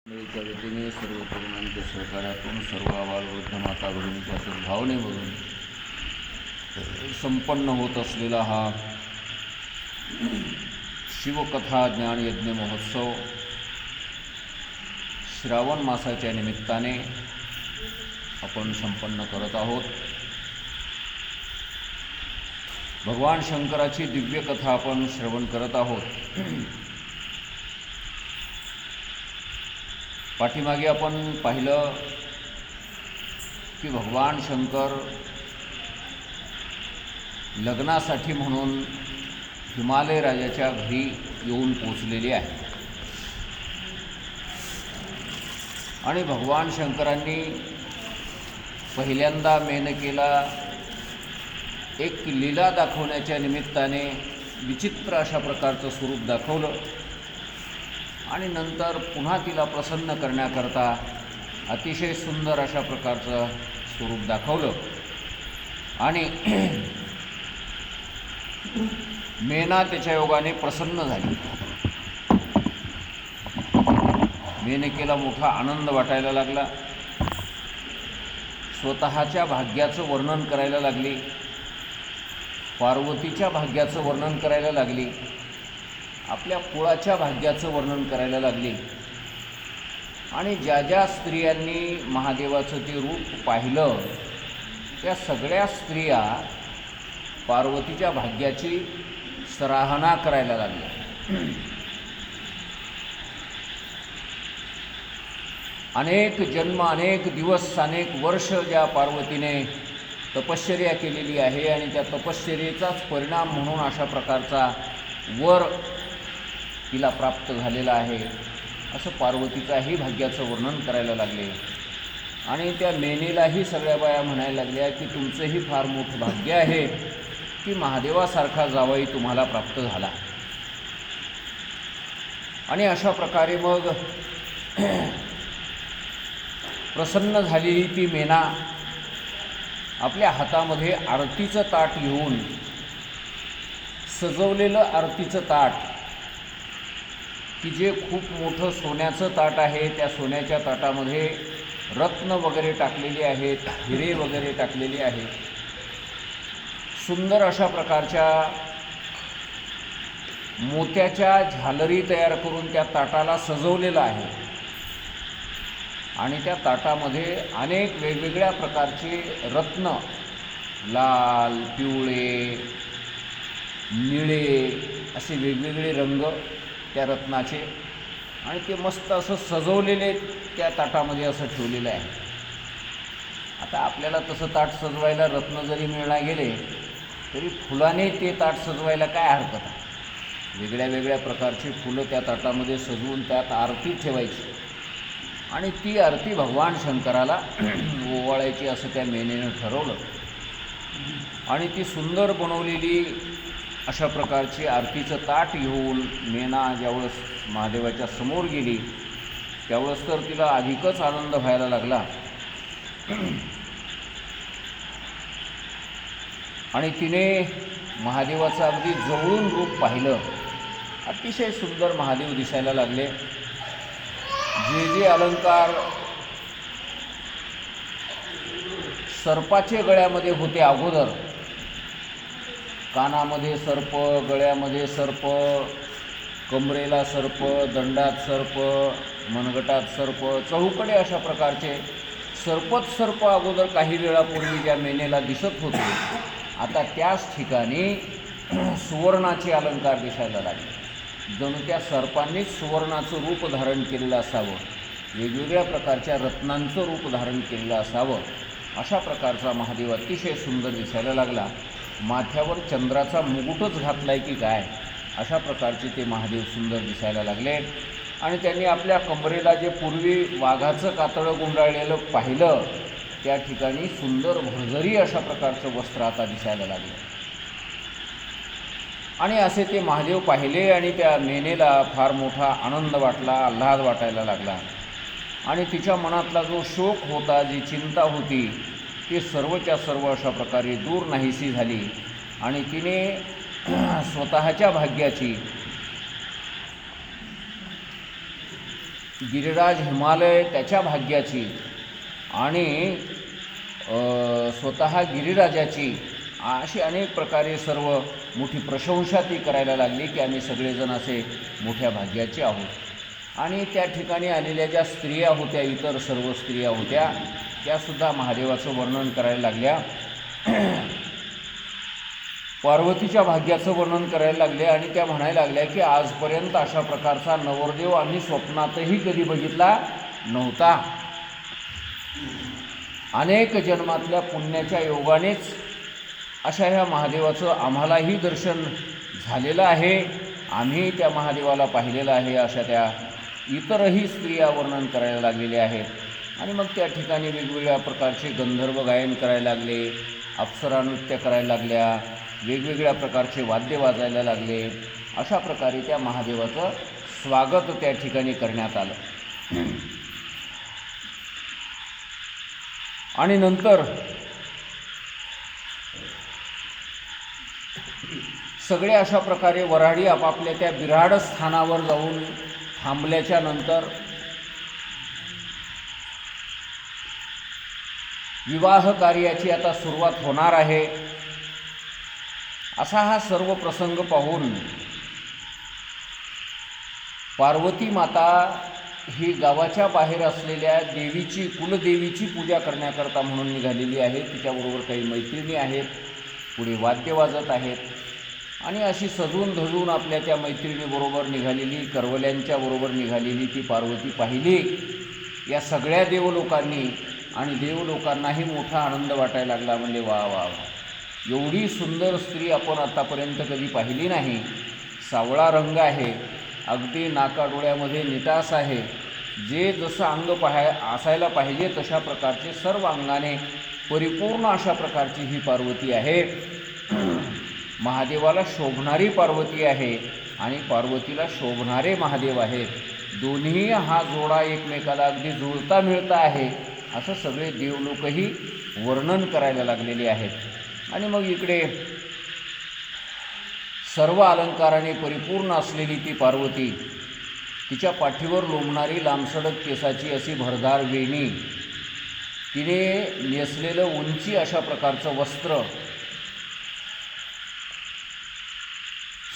मंडळीच्या वतीने सर्व तरुणांच्या सहकार्यातून सर्व आबालवृद्ध माता भगिनीच्या सद्भावनेवरून संपन्न होत असलेला हा शिवकथा ज्ञानयज्ञ महोत्सव श्रावण मासाच्या निमित्ताने आपण संपन्न करत आहोत. भगवान शंकराची दिव्य कथा आपण श्रवण करत आहोत. पाठीमागे आपण पाहिलं की भगवान शंकर लग्नासाठी म्हणून हिमालय राजाच्या घरी येऊन पोचलेले आहे आणि भगवान शंकरांनी पहिल्यांदा मेनकेला एक लीला दाखवण्याच्या निमित्ताने विचित्र अशा प्रकारचं स्वरूप दाखवलं आणि नंतर पुन्हा तिला प्रसन्न करण्याकरता अतिशय सुंदर अशा प्रकारचं स्वरूप दाखवलं आणि मेना त्याच्या योगाने प्रसन्न झाली. मेनकेला मोठा आनंद वाटायला लागला. स्वतःच्या भाग्याचं वर्णन करायला लागली, पार्वतीच्या भाग्याचं वर्णन करायला लागली, आपल्या कुळाच्या भाग्याचं वर्णन करायला लागली आणि ज्या ज्या स्त्रियांनी महादेवाचं ते रूप पाहिलं त्या सगळ्या स्त्रिया पार्वतीच्या भाग्याची सराहना करायला लागल्या. अनेक जन्म, अनेक दिवस, अनेक वर्ष ज्या पार्वतीने तपश्चर्या केलेली आहे आणि त्या तपश्चर्येचाच परिणाम म्हणून अशा प्रकारचा वर तिला प्राप्त झालेला आहे असं पार्वतीच्याही भाग्याचं वर्णन करायला लागले. आणि त्या मेनेलाही सगळ्या बाया म्हणायला लागल्या की तुमचंही फार मोठं भाग्य आहे की महादेवासारखा जावई तुम्हाला प्राप्त झाला. आणि अशा प्रकारे मग प्रसन्न झालेली ती मेना आपल्या हातामध्ये आरतीचं ताट घेऊन, सजवलेलं आरतीचं ताट की जे खूप मोठं सोन्याचं ताट आहे, त्या सोन्याच्या ताटामध्ये रत्न वगैरे टाकलेले आहेत, हिरे वगैरे टाकलेले आहेत, सुंदर अशा प्रकारच्या मोत्याच्या झालरी तयार करून त्या ताटाला सजवलेलं आहे आणि त्या ताटामध्ये अनेक वेगवेगळ्या प्रकारचे रत्न, लाल, पिवळे, निळे असे वेगवेगळे रंग त्या रत्नाचे आणि ते मस्त असं सजवलेले त्या ताटामध्ये असं ठेवलेलं आहे. आता आपल्याला तसं ताट सजवायला रत्न जरी मिळणार गेले तरी फुलाने ते ताट सजवायला काय हरकत आहे. वेगळ्या वेगळ्या प्रकारची फुलं त्या ताटामध्ये सजवून त्यात आरती ठेवायची आणि ती आरती भगवान शंकराला ओवाळायची असं त्या मेनेनं ठरवलं. आणि ती सुंदर बनवलेली अशा प्रकारची आरतीचं ताट घेऊन मेना ज्यावेळेस महादेवाच्या समोर गेली त्यावेळेस तर तिला अधिकच आनंद व्हायला लागला आणि तिने महादेवाचं अगदी जवळून रूप पाहिलं. अतिशय सुंदर महादेव दिसायला लागले. जे जे अलंकार सर्पाचे गळ्यामध्ये होते अगोदर, कानामध्ये सर्प, गळ्यामध्ये सर्प, कमरेला सर्प, दंडात सर्प, मनगटात सर्प, चहूकडे अशा प्रकारचे सर्प अगोदर काही वेळापूर्वी ज्या मेनेला दिसत होते आता त्याच ठिकाणी सुवर्णाचे अलंकार दिसायला लागले. जणू त्या सर्पांनीच सुवर्णाचं रूप धारण केलेलं असावं, वेगवेगळ्या प्रकारच्या रत्नांचं रूप धारण केलेलं असावं अशा प्रकारचा महादेव अतिशय सुंदर दिसायला लागला. माथ्यावर चंद्राचा मुकुटच घातलाय की काय अशा प्रकारचे ते महादेव सुंदर दिसायला लागले. आणि त्यांनी आपल्या कमरेला जे पूर्वी वाघाचं कातळं गुंडाळलेलं पाहिलं त्या ठिकाणी सुंदर भरजरी अशा प्रकारचं वस्त्र आता दिसायला लागलं. आणि असे ते महादेव पाहिले आणि त्या मेनेला फार मोठा आनंद वाटला, आल्हाद वाटायला लागला आणि तिच्या मनातला जो शोक होता, जी चिंता होती ती सर्वच्या सर्व अशा प्रकारे दूर नाहीशी झाली आणि तिने स्वतःच्या भाग्याची गिरिराज हिमालय त्याच्या भाग्याची आणि स्वतः गिरिराजाची अशी अनेक प्रकारे सर्व मोठी प्रशंसा ती करायला लागली की आम्ही सगळेजण असे मोठ्या भाग्याचे आहोत. आणि त्या ठिकाणी आलेल्या ज्या स्त्रिया होत्या, इतर सर्व स्त्रिया होत्या, त्यासुद्धा महादेवाचं वर्णन करायला लागल्या, पार्वतीच्या भाग्याचं वर्णन करायला लागले. आणि त्या म्हणायला लागल्या की आजपर्यंत अशा प्रकारचा नवरदेव आम्ही स्वप्नातही कधी बघितला नव्हता. अनेक जन्मातल्या पुण्याच्या योगानेच अशा ह्या महादेवाचं आम्हालाही दर्शन झालेलं आहे, आम्ही त्या महादेवाला पाहिलेलं आहे, अशा त्या इतरही स्त्रिया वर्णन करायला लागलेल्या आहेत. आणि मग त्या ठिकाणी वेगवेगळ्या प्रकारचे गंधर्व गायन करायला लागले, अप्सरा नृत्य करायला लागल्या, वेगवेगळ्या प्रकारचे वाद्य वाजायला लागले. अशा प्रकारे त्या महादेवाचं स्वागत त्या ठिकाणी करण्यात आलं. आणि नंतर सगळे अशा प्रकारे वऱ्हाडी आपापल्या त्या बिऱ्हाड स्थानावर जाऊन थांबल्याच्या नंतर विवाह कार्याची आता सुरुवात होणार आहे. असा हा सर्व प्रसंग पाहून पार्वती माता ही गावाच्या बाहेर असलेल्या देवीची, कुलदेवीची पूजा करण्याकरता म्हणून निघालेली आहे. तिच्याबरोबर काही मैत्रिणी आहेत, पुढे वाद्य वाजत आहेत. आणि अशी सजून धजून आपल्या त्या मैत्रिणीबरोबर निघालेली, करवल्यांच्या बरोबर निघालेली ती पार्वती पाहिली या सगळ्या देवलोकांनी. आणि देवलोकांनाही मोठा आनंद वाटायला लागला. म्हणजे वा वा वा, एवढी सुंदर स्त्री आपण आतापर्यंत कधी पाहिली नाही. सावळा रंग आहे, अगदी नाकाडोळ्यामध्ये निटास आहे, जे जसं अंग असायला पाहिजे तशा प्रकारचे सर्व अंगाने परिपूर्ण अशा प्रकारची ही पार्वती आहे. महादेवाला शोभणारी पार्वती आहे आणि पार्वतीला शोभणारे महादेव आहेत. दोन्ही हा जोडा एकमेकाला अगदी जुळता मिळता आहे असं सगळे देवलोकही वर्णन करायला लागलेले आहेत. आणि मग इकडे सर्व अलंकाराने परिपूर्ण असलेली ती पार्वती, तिच्या पाठीवर लोंबणारी लांबसडक केसाची अशी भरदार वेणी, तिने नेसलेलं उंची अशा प्रकारचं वस्त्र,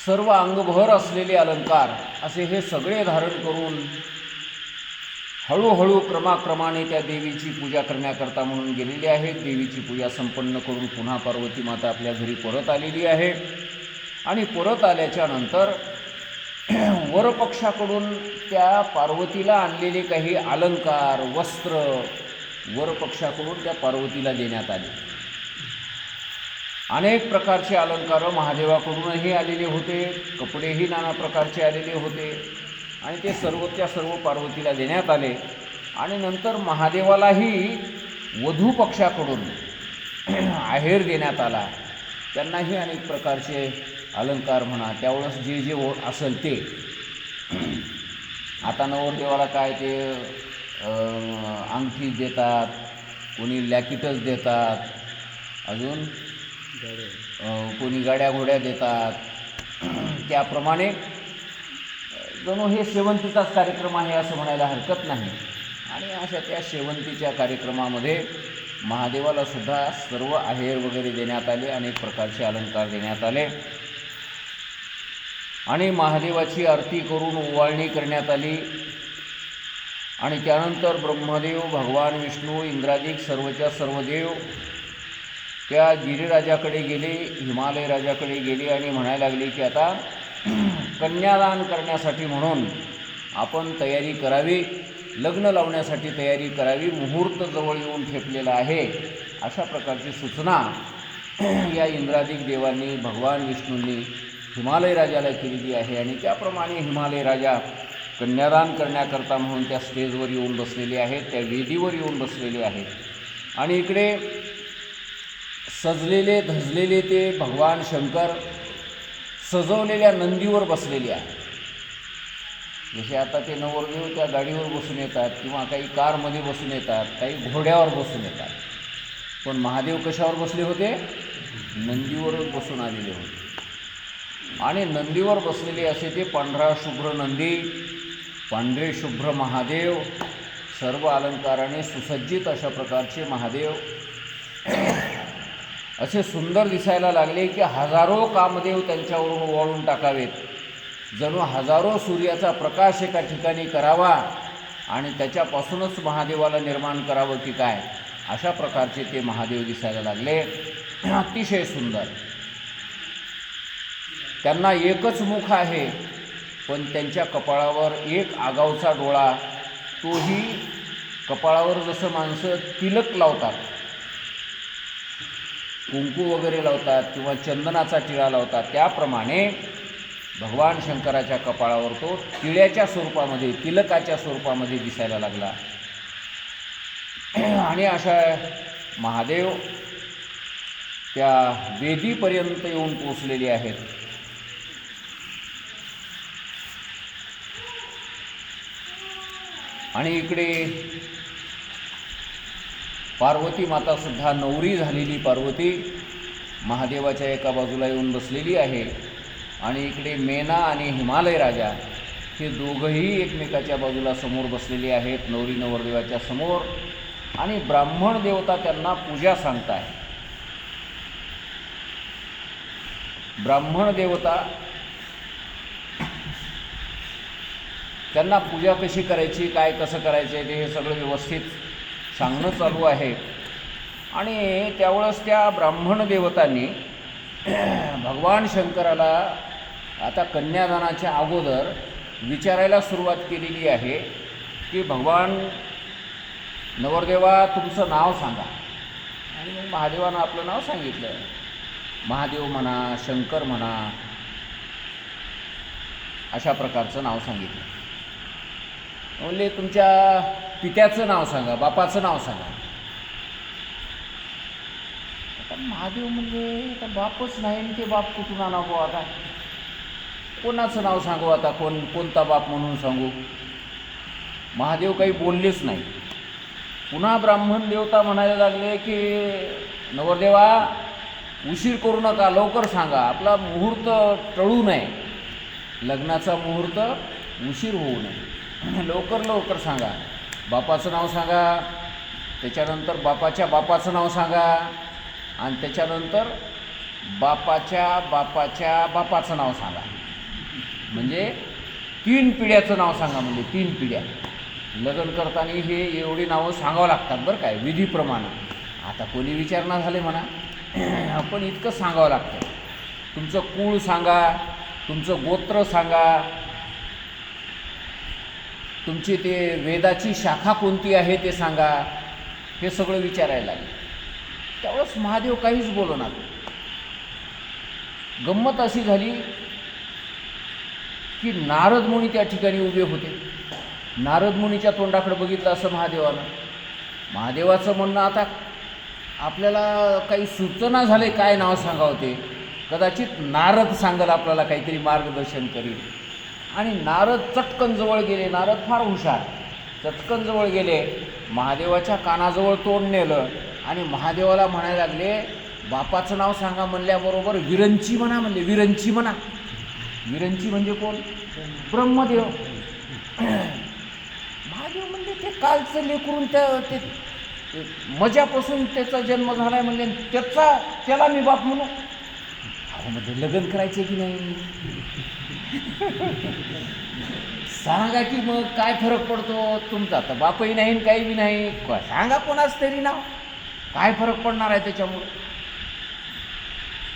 सर्व अंगभर असलेले अलंकार, असे हे सगळे धारण करून हळूहळू क्रमाक्रमाने त्या देवीची पूजा करण्याकरता म्हणून गेलेली आहे. देवीची पूजा संपन्न करून पुन्हा पार्वती माता आपल्या घरी परत आलेली आहे. आणि परत आल्याच्या नंतर वरपक्षाकडून त्या पार्वतीला आणलेले काही अलंकार, वस्त्र वरपक्षाकडून त्या पार्वतीला देण्यात आले. अनेक प्रकारचे अलंकार महादेवाकडूनही आलेले होते, कपडेही नाना प्रकारचे आलेले होते. आणि ते सर्वच्या सर्व पार्वतीला देण्यात आले. आणि नंतर महादेवालाही वधू पक्षाकडून आहेर देण्यात आला. त्यांनाही अनेक प्रकारचे अलंकार म्हणा, त्यावेळेस जे जे असेल ते. आता नवरदेवाला काय ते अंगठी देतात, कोणी लॅकिटच देतात, अजून कोणी गाड्या घोड्या देतात. त्याप्रमाणे जणू हे शेवंतीचाच कार्यक्रम आहे असं म्हणायला हरकत नाही. आणि अशा त्या शेवंतीच्या कार्यक्रमामध्ये महादेवाला सुद्धा सर्व आहेर वगैरे देण्यात आले, अनेक प्रकारचे अलंकार देण्यात आले. आणि महादेवाची आरती करून ओवाळणी करण्यात आली. आणि त्यानंतर ब्रह्मदेव, भगवान विष्णू, इंद्रादिक सर्वच्या सर्व देव त्या गिरिराजाकडे गेले, हिमालय राजाकडे गेले आणि म्हणायला लागले की आता कन्यादान करण्यासाठी म्हणून आपण तयारी करावी, लग्न लावण्यासाठी तयारी करावी, मुहूर्त जवळ येऊन ठेपलेला आहे. अशा प्रकारची सूचना या इंद्रादिक देवांनी, भगवान विष्णूंनी हिमालय राजाला केलेली आहे. आणि त्याप्रमाणे हिमालय राजा कन्यादान करण्याकरता म्हणून त्या स्टेजवर येऊन बसलेले आहेत, त्या वेदीवर येऊन बसलेले आहेत. आणि इकडे सजलेले धजलेले ते भगवान शंकर सजवलेल्या नंदीवर बसलेले आहेत. जसे आता ते नवरदेव त्या गाडीवर बसून येतात किंवा काही कारमध्ये बसून येतात, काही घोड्यावर बसून येतात. पण महादेव कशावर बसले होते? नंदीवरच बसून आलेले होते. आणि नंदीवर बसलेले असे ते पांढरा शुभ्र नंदी, पांढरे शुभ्र महादेव, सर्व अलंकाराने सुसज्जित अशा प्रकारचे महादेव असे सुंदर दिसायला लागले की हजारो कामदेव त्यांच्यावरून ओवाळून टाकावेत. जणू हजारो सूर्याचा प्रकाश एका ठिकाणी करावा आणि त्याच्यापासूनच महादेवाला निर्माण करावं की काय, अशा प्रकारचे ते महादेव दिसायला लागले. अतिशय सुंदर. त्यांना एकच मुख आहे, पण त्यांच्या कपाळावर एक आगाऊचा डोळा, तोही कपाळावर जसं माणसं तिलक लावतात, कुंकू वगैरे लावतात किंवा चंदनाचा टिळा लावतात, त्याप्रमाणे भगवान शंकराच्या कपाळावर तो टिळ्याच्या स्वरूपामध्ये, तिलकाच्या स्वरूपामध्ये दिसायला लागला. आणि अशा महादेव त्या वेदीपर्यंत येऊन पोचलेले आहेत. आणि इकडे पार्वती मातासुद्धा, नवरी झालेली पार्वती महादेवाच्या एका बाजूला येऊन बसलेली आहे. आणि इकडे मेना आणि हिमालय राजा हे दोघंही एकमेकाच्या बाजूला समोर बसलेले आहेत, नवरी नवरदेवाच्या समोर. आणि ब्राह्मण देवता त्यांना पूजा सांगताय. ब्राह्मण देवता त्यांना पूजा कशी करायची, काय कसं करायचं आहे, ते हे सगळं व्यवस्थित सांगणं चालू आहे. आणि त्यावेळेस त्या ब्राह्मण देवतांनी भगवान शंकराला आता कन्यादानाच्या अगोदर विचारायला सुरुवात केलेली आहे की भगवान नवरदेवा तुमचं नाव सांगा. आणि मग महादेवानं आपलं नाव सांगितलं. महादेव म्हणा, शंकर म्हणा, अशा प्रकारचं नाव सांगितलं. म्हणले तुमच्या पित्याचं नाव सांगा, बापाचं नाव सांगा. आता महादेव म्हणजे आता बापच नाही, आणि ते बाप कुठून आणावं आता, कोणाचं नाव सांगू आता, कोणता बाप म्हणून सांगू. महादेव काही बोललेच नाही. पुन्हा ब्राह्मण देवता म्हणायला लागले की नवरदेवा उशीर करू नका, लवकर सांगा, आपला मुहूर्त टळू नये, लग्नाचा मुहूर्त उशीर होऊ नये, लवकर लवकर सांगा. बापाचं नाव सांगा, त्याच्यानंतर बापाच्या बापाचं नाव सांगा, आणि त्याच्यानंतर बापाच्या बापाच्या बापाचं नाव सांगा. म्हणजे 3 पिढ्याचं नाव सांगा. म्हणजे 3 पिढ्या लग्न करताना हे एवढी नावं सांगावं लागतात बरं काय, विधीप्रमाणे. आता कोणी विचारणा झाले म्हणा, आपण इतकं सांगावं लागतं. तुमचं कुळ सांगा, तुमचं गोत्र सांगा, तुमची ते वेदाची शाखा कोणती आहे ते सांगा, हे सगळं विचारायला लागेल. त्यावेळेस महादेव काहीच बोलणार. गंमत अशी झाली की नारद मुनी त्या ठिकाणी उभे होते. नारद मुनीच्या तोंडाकडे बघितलं असं महादेवानं. महादेवाचं म्हणणं आता आपल्याला काही सूचना झाले काय नाव सांगावं ते. कदाचित नारद सांगेल आपल्याला, काहीतरी मार्गदर्शन करील. आणि नारद चटकन जवळ गेले. नारद फार हुशार. चटकन जवळ गेले, महादेवाच्या कानाजवळ तोंड नेलं आणि महादेवाला म्हणायला लागले, बापाचं नाव सांगा म्हणल्याबरोबर विरंची म्हणा. म्हणजे विरंची म्हणा. विरंची म्हणजे कोण? ब्रह्मदेव. महादेव म्हणजे ते कालचं लेकरून ते मजापासून त्याचा जन्म झाला आहे म्हणजे त्याला मी बाप म्हणू. अहो म्हणजे लग्न करायचे की नाही सांगा की, मग काय फरक पडतो तुमचा? तर बापही नाही काही बी नाही, सांगा कोणाच तरी नाव, काय फरक पडणार आहे त्याच्यामुळं.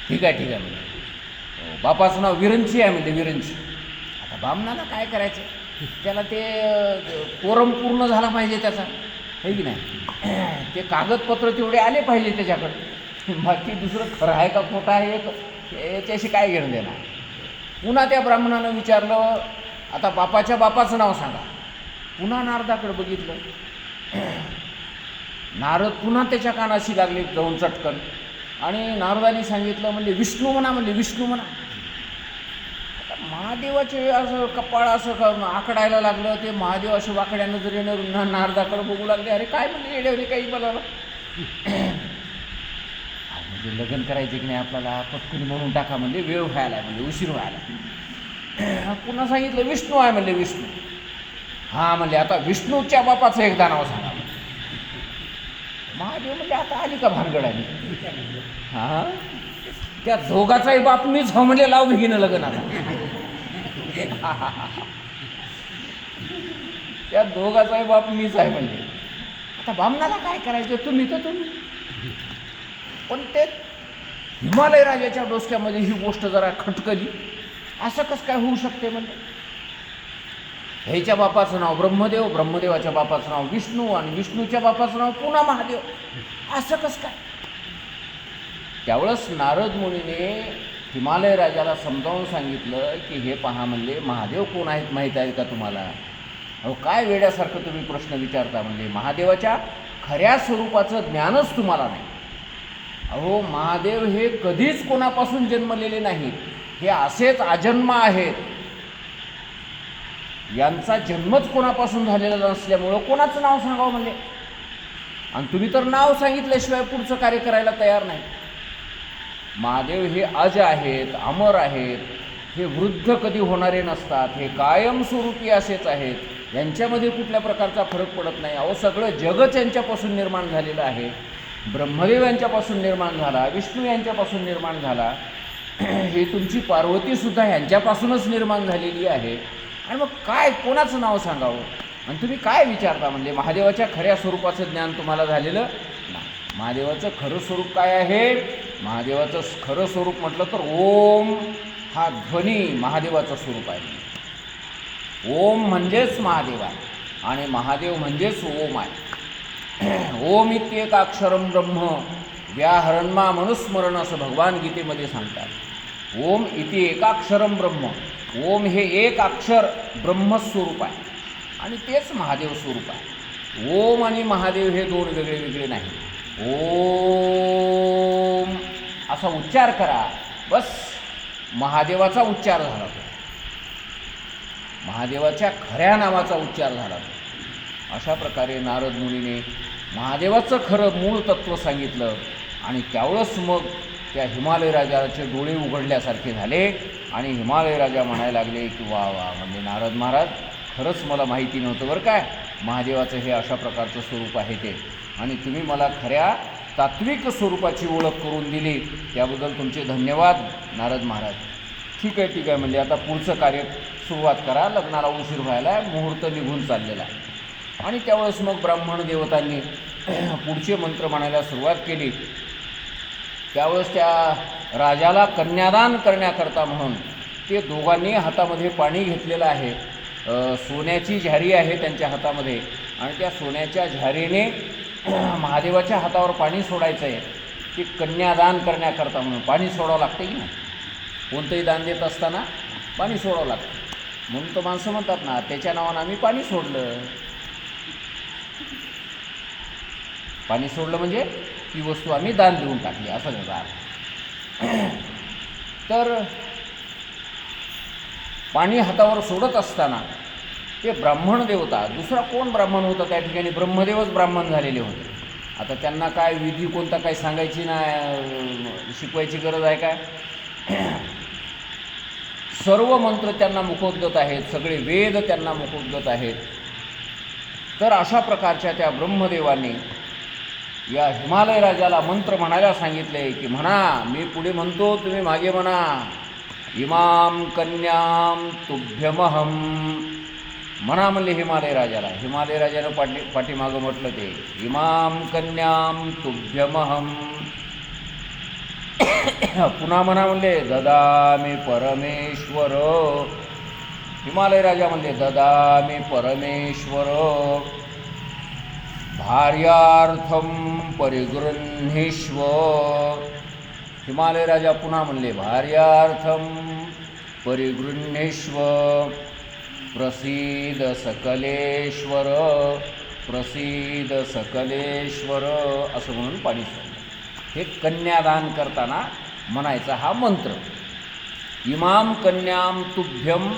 ठीक आहे म्हणजे बापाचं नाव विरंची आहे म्हणजे विरंची. आता बामणाला काय करायचं, त्याला ते कोरम पूर्ण झाला पाहिजे त्याचा, हे की नाही. ते कागदपत्र तेवढे आले पाहिजे त्याच्याकडे. बाकी दुसरं खरं आहे का खोटं आहे याच्याशी काय घेणं देणार. पुन्हा त्या ब्राह्मणानं विचारलं, आता बापाच्या बापाचं नाव सांगा. पुन्हा नारदाकडे बघितलं. नारद पुन्हा त्याच्या कानाशी लागले जाऊन चटकन. आणि नारदाने सांगितलं, म्हणजे विष्णू म्हणा. म्हणजे विष्णू म्हणा. आता महादेवाचे असं कपाळ असं आकडायला लागलं. ते महादेव असे वाकड्या नजरेनं नारदाकडे बघू लागले. अरे काय म्हणजे येड्यावले काही बोलावलं. म्हणजे लग्न करायचे की नाही आपल्याला, पटकन म्हणून टाका. म्हणजे वेळ व्हायला, म्हणजे उशीर व्हायला. पुन्हा सांगितलं विष्णू आहे. म्हणजे विष्णू. हां म्हणले आता विष्णूच्या बापाचं एकदा नाव सांगा. महादेव म्हणजे आता आली का भानगड आली. हां त्या दोघाचाही बाप मीच हो म्हणले, लाव भिगीनं लग्न आता. त्या दोघाचाही बाप मीच आहे म्हणजे. आता बामणाला काय करायचं, तुम्ही तर तुम्ही. पण ते हिमालय राजाच्या डोसक्यामध्ये ही गोष्ट जरा खटकली. असं कसं काय होऊ शकते म्हणजे. ह्याच्या बापाचं नाव ब्रह्मदेव, ब्रह्मदेवाच्या बापाचं नाव विष्णू, आणि विष्णूच्या बापाचं नाव पुन्हा महादेव, असं कसं काय. त्यावेळेस नारद मुनीने हिमालय राजाला समजावून सांगितलं की हे पहा म्हणले, महादेव कोण आहेत माहीत आहे का तुम्हाला. अहो काय वेड्यासारखं तुम्ही प्रश्न विचारता म्हणले, महादेवाच्या खऱ्या स्वरूपाचं ज्ञानच तुम्हाला नाही. अहो महादेव हे कधीच कोणापासून जन्मलेले नाहीत, हे असेच आजन्म आहेत. यांचा जन्मच कोणापासून झालेला नसल्यामुळं कोणाचं नाव सांगावं म्हणले. आणि तुम्ही तर नाव सांगितल्याशिवाय पुढचं कार्य करायला तयार नाही. महादेव हे अज आहेत, अमर आहेत, हे वृद्ध कधी होणारे नसतात, हे कायमस्वरूपी असेच आहेत, यांच्यामध्ये कुठल्या प्रकारचा फरक पडत नाही. अहो सगळं जगच यांच्यापासून निर्माण झालेलं आहे. ब्रह्मदेव यांच्यापासून निर्माण झाला, विष्णू यांच्यापासून निर्माण झाला, हे तुमची पार्वतीसुद्धा यांच्यापासूनच निर्माण झालेली आहे. आणि मग काय कोणाचं नाव सांगावं. आणि तुम्ही काय विचारता म्हणजे, महादेवाच्या खऱ्या स्वरूपाचं ज्ञान तुम्हाला झालेलं नाही. महादेवाचं खरं स्वरूप काय आहे. महादेवाचं खरं स्वरूप म्हटलं तर ओम हा ध्वनी महादेवाचं स्वरूप आहे. ओम म्हणजेच महादेव आहे आणि महादेव म्हणजेच ओम आहे. ओम इत्येकाक्षरम ब्रह्म व्याहरणमा मनुस्मरण असं भगवान गीतेमध्ये सांगतात. ओम इति एकाक्षरम ब्रह्म, ओम हे एक अक्षर ब्रह्मस्वरूप आहे आणि तेच महादेव स्वरूप आहे. ओम आणि महादेव हे दोन वेगळे वेगळे नाही. ओम असा उच्चार करा, बस महादेवाचा उच्चार झाला. महादेवाच्या खऱ्या नावाचा उच्चार झाला. अशा प्रकारे नारद मुनीने महादेवाचं खरं मूळ तत्त्व सांगितलं. आणि त्यावेळेस मग त्या हिमालय राजाचे डोळे उघडल्यासारखे झाले आणि हिमालय राजा म्हणायला लागले की वा वा, म्हणजे नारद महाराज खरंच मला माहिती नव्हतं बरं काय महादेवाचं हे अशा प्रकारचं स्वरूप आहे ते, आणि तुम्ही मला खऱ्या तात्विक स्वरूपाची ओळख करून दिली, त्याबद्दल तुमचे धन्यवाद नारद महाराज. ठीक आहे म्हणजे आता पुढचं कार्य सुरुवात करा, लग्नाला उशीर व्हायला, मुहूर्त निघून चाललेला आहे. आणि त्यावेळेस मग ब्राह्मण देवतांनी पुढचे मंत्र म्हणायला सुरुवात केली. त्यावेळेस त्या राजाला कन्यादान करण्याकरता म्हणून ते दोघांनी हातामध्ये पाणी घेतलेलं आहे. सोन्याची झारी आहे त्यांच्या हातामध्ये, आणि त्या सोन्याच्या झारीने महादेवाच्या हातावर पाणी सोडायचं आहे. ते कन्यादान करण्याकरता म्हणून पाणी सोडावं लागते की नाही. कोणतंही दान देत असताना पाणी सोडावं लागतं. म्हणून तर माणसं म्हणतात ना, त्याच्या नावानं आम्ही पाणी सोडलं. पाणी सोडलं म्हणजे ती वस्तू आम्ही दान देऊन टाकली असं त्याचा अर्थ. तर पाणी हातावर सोडत असताना ते ब्राह्मण देवता, दुसरा कोण ब्राह्मण होता त्या ठिकाणी, ब्रह्मदेवच ब्राह्मण झालेले होते. आता त्यांना काय विधी कोणता काही सांगायची नाही, शिकवायची गरज आहे काय. सर्व मंत्र त्यांना मुखोद्गत आहेत, सगळे वेद त्यांना मुखोद्गत आहेत. तर अशा प्रकारच्या त्या ब्रह्मदेवांनी या हिमालय राजाला मंत्र म्हणायला सांगितले की म्हणा, मी पुढे म्हणतो तुम्ही मागे म्हणा. इमाम कन्याम तुभ्यमहम म्हणा म्हणले हिमालय राजाला. हिमालय राजानं पाठीमागं म्हटलं ते इमाम कन्याम तुभ्यमहम. पुन्हा म्हणा म्हणले ददामी परमेश्वर. हिमालय राजा म्हणले ददामी परमेश्वर भार्यार्थम परिगृह्णीष्व. हिमालय राजा पुन्हा म्हणले भार्यार्थम परिगृह्णीष्व. प्रसीद सकलेश्वर, प्रसीद सकलेश्वर असं म्हणून पाणी सोडलं. हे कन्यादान करताना म्हणायचा हा मंत्र. इमाम कन्याम तुभ्यम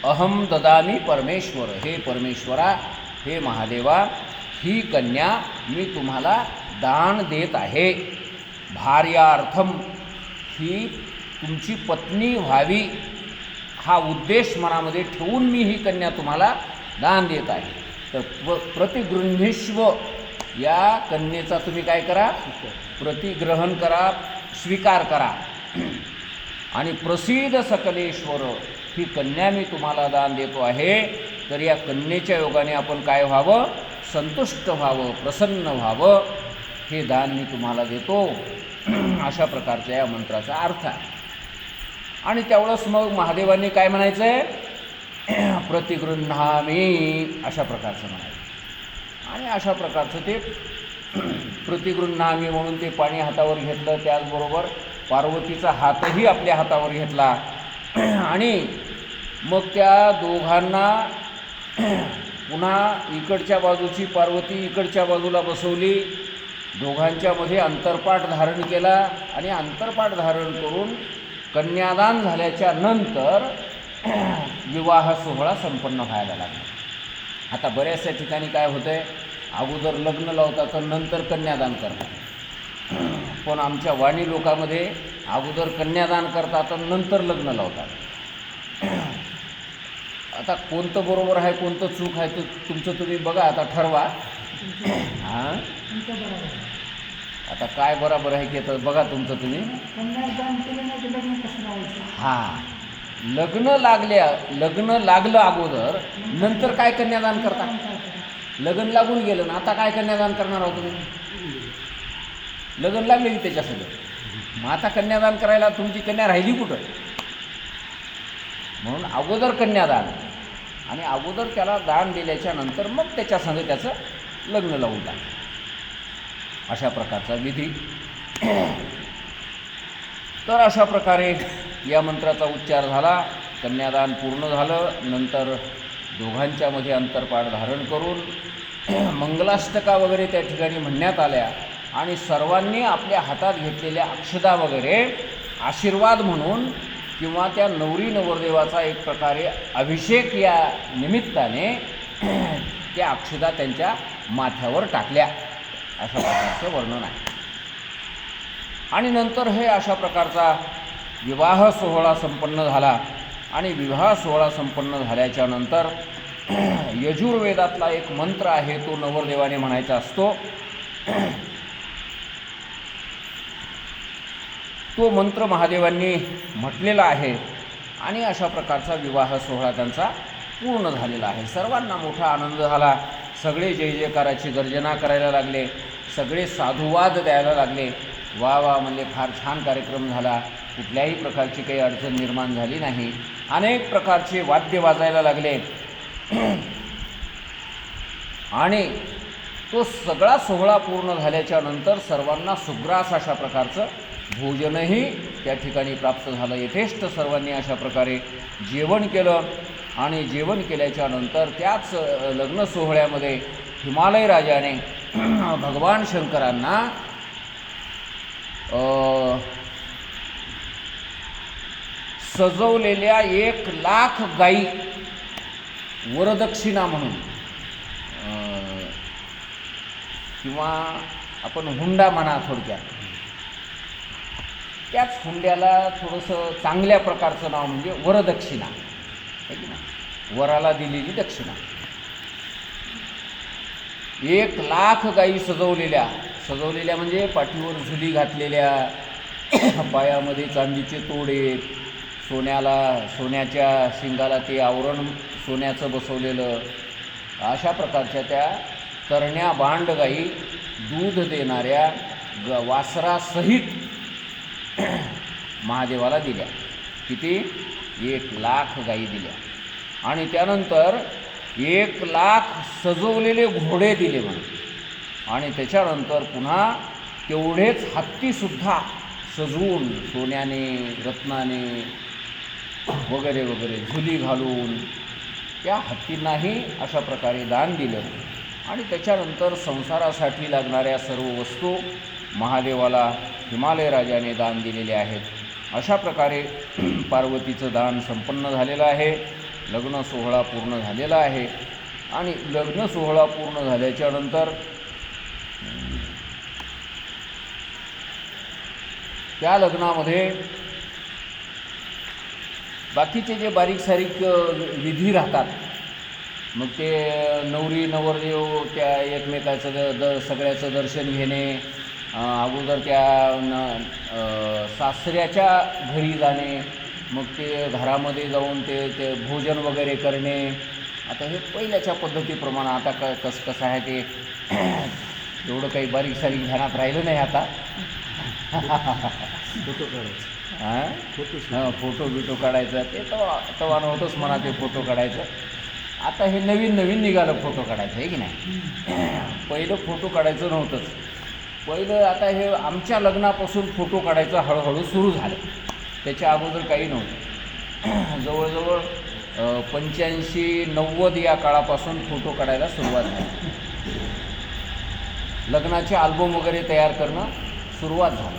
अहम ददामी परमेश्वर. हे परमेश्वरा, हे महादेवा, ही कन्या मी तुम्हाला दान देत आहे. भार्यार्थम, ही तुमची पत्नी व्हावी हा उद्देश मनामध्ये ठेवून मी ही कन्या तुम्हाला दान देत आहे. तर प्रतिगृह्णीष्व, या कन्येचा तुम्ही काय करा, प्रतिग्रहण करा, स्वीकार करा. आणि प्रसिद्ध सकलेश्वर, ही कन्या मी तुम्हाला दान देतो आहे. तर या कन्येच्या योगाने आपण काय व्हावं, संतुष्ट व्हावं, प्रसन्न व्हावं, हे दान मी तुम्हाला देतो. अशा प्रकारचा या मंत्राचा अर्थ आहे. आणि त्यावेळेस मग महादेवांनी काय म्हणायचं आहे, प्रतिगृह्णामी, अशा प्रकारचं म्हणायचं. आणि अशा प्रकारचं ते प्रतिगृह्णामी म्हणून ते पाणी हातावर घेतलं. त्याचबरोबर पार्वतीचा हातही आपल्या हातावर घेतला. आणि मग त्या दोघांना पुन्हा इकडच्या बाजूची पार्वती इकडच्या बाजूला बसवली. दोघांच्या मध्ये अंतरपाठ धारण केला. आणि अंतरपाठ धारण करून कन्यादान झाल्याच्या नंतर विवाह सोहळा संपन्न व्हायला लागला. आता बऱ्याचशा ठिकाणी काय होतं आहे, अगोदर लग्न लावतात तर नंतर कन्यादान करतात. पण आमच्या वाणी लोकांमध्ये अगोदर कन्यादान करतात तर नंतर लग्न लावतात. आता कोणतं बरोबर आहे कोणतं चूक आहे तर तुमचं तुम्ही बघा, आता ठरवा. हां, आता काय बरोबर आहे की तर बघा तुमचं तुम्ही. हां, लग्न लागलं अगोदर, नंतर काय कन्यादान करता. लग्न लागून गेलं ना, आता काय कन्यादान करणार आहोत तुम्ही. लग्न लागले की त्याच्यासोबत मग आता कन्यादान करायला तुमची कन्या राहिली कुठं. म्हणून अगोदर कन्यादान, आणि अगोदर त्याला दान दिल्याच्या नंतर मग त्याच्या संग त्याचं लग्न लावून टाक, अशा प्रकारचा विधी. तर अशा प्रकारे या मंत्राचा उच्चार झाला. कन्यादान पूर्ण झालं. नंतर दोघांच्या मध्ये अंतरपाठ धारण करून मंगलाष्टका वगैरे त्या ठिकाणी म्हणण्यात आल्या. आणि सर्वांनी आपल्या हातात घेतलेल्या अक्षदा वगैरे आशीर्वाद म्हणून किंवा त्या नवरी नवरदेवाचा एक प्रकारे अभिषेक या निमित्ताने त्या अक्षदा त्यांच्या माथ्यावर टाकल्या, अशा प्रकारचं वर्णन आहे. आणि नंतर हे अशा प्रकारचा विवाह सोहळा संपन्न झाला. आणि विवाह सोहळा संपन्न झाल्याच्या नंतर यजुर्वेदातला एक मंत्र आहे, तो नवरदेवाने म्हणायचा असतो. तो मंत्र महादेवांनी म्हटलेला आहे. आणि अशा प्रकारचा विवाह सोहळा त्यांचा पूर्ण झालेला आहे. सर्वांना मोठा आनंद झाला. सगळे जय जयकाराची गर्जना करायला लागले. सगळे साधुवाद द्यायला लागले. वा वा म्हणले, फार छान कार्यक्रम झाला, कुठल्याही प्रकारची काही अडचण निर्माण झाली नाही. अनेक प्रकारचे वाद्य वाजायला लागले. आणि तो सगळा सोहळा पूर्ण झाल्याच्या नंतर सर्वांना सुग्रास अशा प्रकारचं भोजनही त्या ठिकाणी प्राप्त झालं. यथेष्ट सर्वांनी अशा प्रकारे जेवण केलं. आणि जेवण केल्याच्या नंतर त्याच लग्न सोहळ्यामध्ये हिमालय राजाने भगवान शंकरांना सजवलेल्या 1,00,000 गाई वरदक्षिणा म्हणून, किंवा आपण हुंडा म्हणा थोडक्यात, त्याच हुंड्याला थोडंसं चांगल्या प्रकारचं नाव म्हणजे वरदक्षिणा आहे की नाही, वराला दिलेली दक्षिणा. 1,00,000 गाई सजवलेल्या म्हणजे पाठीवर झुली घातलेल्या, पायामध्ये चांदीचे तोडे, सोन्याच्या शिंगाला ते आवरण सोन्याचं बसवलेलं, अशा प्रकारच्या त्या तरण्या बांड गाई दूध देणाऱ्या वासरासहित महादेवाला दिल्या. किती? 1,00,000 गाई दिल्या. आणि त्यानंतर 1,00,000 सजवलेले घोडे दिले म्हणून. आणि त्याच्यानंतर पुन्हा तेवढेच हत्तीसुद्धा सजवून सोन्याने रत्नाने वगैरे वगैरे झुली घालून त्या हत्तींनाही अशा प्रकारे दान दिलं. आणि त्याच्यानंतर संसारासाठी लागणाऱ्या सर्व वस्तू महादेवाला हिमालय राजाने दान दिलेले आहेत. अशा प्रकारे पार्वतीचं दान संपन्न झालेलं आहे. लग्न सोहळा पूर्ण झालेला आहे. आणि लग्न सोहळा पूर्ण झाल्याच्या नंतर त्या लग्नामध्ये बाकीचे जे बारीक सारीक विधी राहतात मग ते नवरी नवरदेव त्या एकमेकाचं सगळ्याचं दर्शन घेणे, अगोदर त्या सासऱ्याच्या घरी जाणे, मग ते घरामध्ये जाऊन ते भोजन वगैरे करणे. आता हे पहिल्याच्या पद्धतीप्रमाणे आता कसं आहे ते एवढं काही बारीक सारीक ध्यानात राहिलं नाही आता. फोटो काढायचं, हां फोटो बिटो काढायचं ते तवा नव्हतंच म्हणा ते फोटो काढायचं. आता हे नवीन निघालं फोटो काढायचं आहे की नाही. पहिलं फोटो काढायचं नव्हतंच. पहिलं आता हे आमच्या लग्नापासून फोटो काढायचं हळूहळू सुरू झालं. त्याच्या अगोदर काही नव्हतं. जवळजवळ 85-90 या काळापासून फोटो काढायला सुरुवात झाली. लग्नाचे आल्बम वगैरे तयार करणं सुरुवात झालं.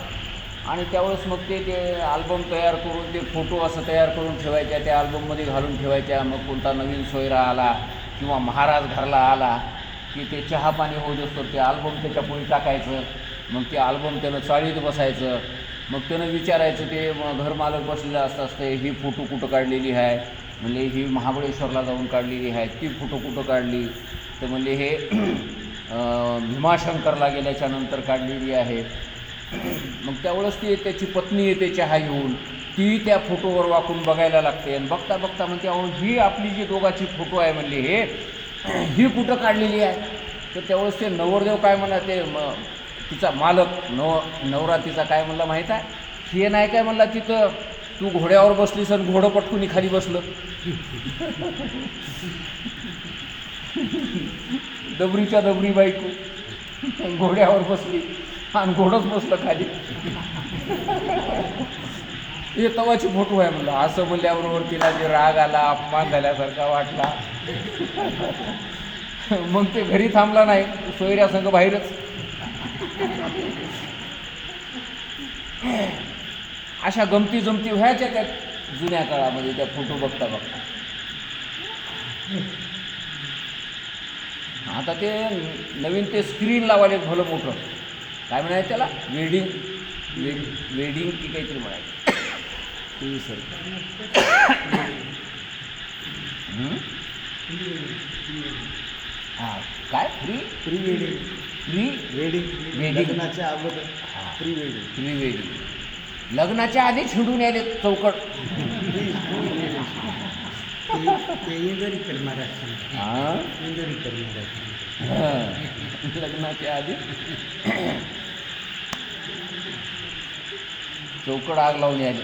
आणि त्यावेळेस मग ते आल्बम तयार करून ते फोटो असं तयार करून ठेवायच्या, त्या आल्बममध्ये घालून ठेवायच्या. मग कोणता नवीन सोयरा आला किंवा महाराज घरला आला की ते चहा पाणी होत असतो, ते आल्बम त्याच्या पुढे टाकायचं. मग ते आल्बम त्यानं चाळीत बसायचं. मग त्यानं विचारायचं, ते घरमालक बसलेलं असते, ही फोटो कुठं काढलेली आहे. म्हणजे ही महाबळेश्वरला जाऊन काढलेली आहे. ती फोटो कुठं काढली तर म्हणजे हे भीमाशंकरला गेल्याच्या नंतर काढलेली आहे. मग त्यावेळेस ती त्याची पत्नी येते चहा घेऊन, ती त्या फोटोवर वाकून बघायला लागते. आणि बघता बघता म्हणते, अहो ही आपली जी दोघाची फोटो आहे म्हणली ही कुठं काढलेली आहे. तर त्यावेळेस ते नवरदेव काय म्हणा, ते तिचा मालक नवरा तिचा काय म्हणला माहीत आहे, हे नाही काय म्हणला, तिथं तू घोड्यावर बसलीस आणि घोडं पटकून खाली बसलं. दबरीच्या दबरी बायको घोड्यावर बसली आणि घोडंच बसलं खाली. हे तवाची फोटो आहे म्हणलं. असं म्हणल्याबरोबर तिला जे राग आला, अपमान झाल्यासारखा वाटला. मग ते घरी थांबला नाही, सोयऱ्यासंग बाहेरच. अशा गमती व्हायच्या त्या जुन्या काळामध्ये, त्या फोटो बघता बघता. आता ते नवीन ते स्क्रीन लावायला भलं मोठं, काय म्हणायचं त्याला, वेडिंग की काहीतरी म्हणायचं. टी सर हां काय प्री वेडिंग लग्नाच्या अगोदर प्री वेडिंग लग्नाच्या आधी छिडून यायले चौकट. लग्नाच्या आधी चौकट आग लावून यायले.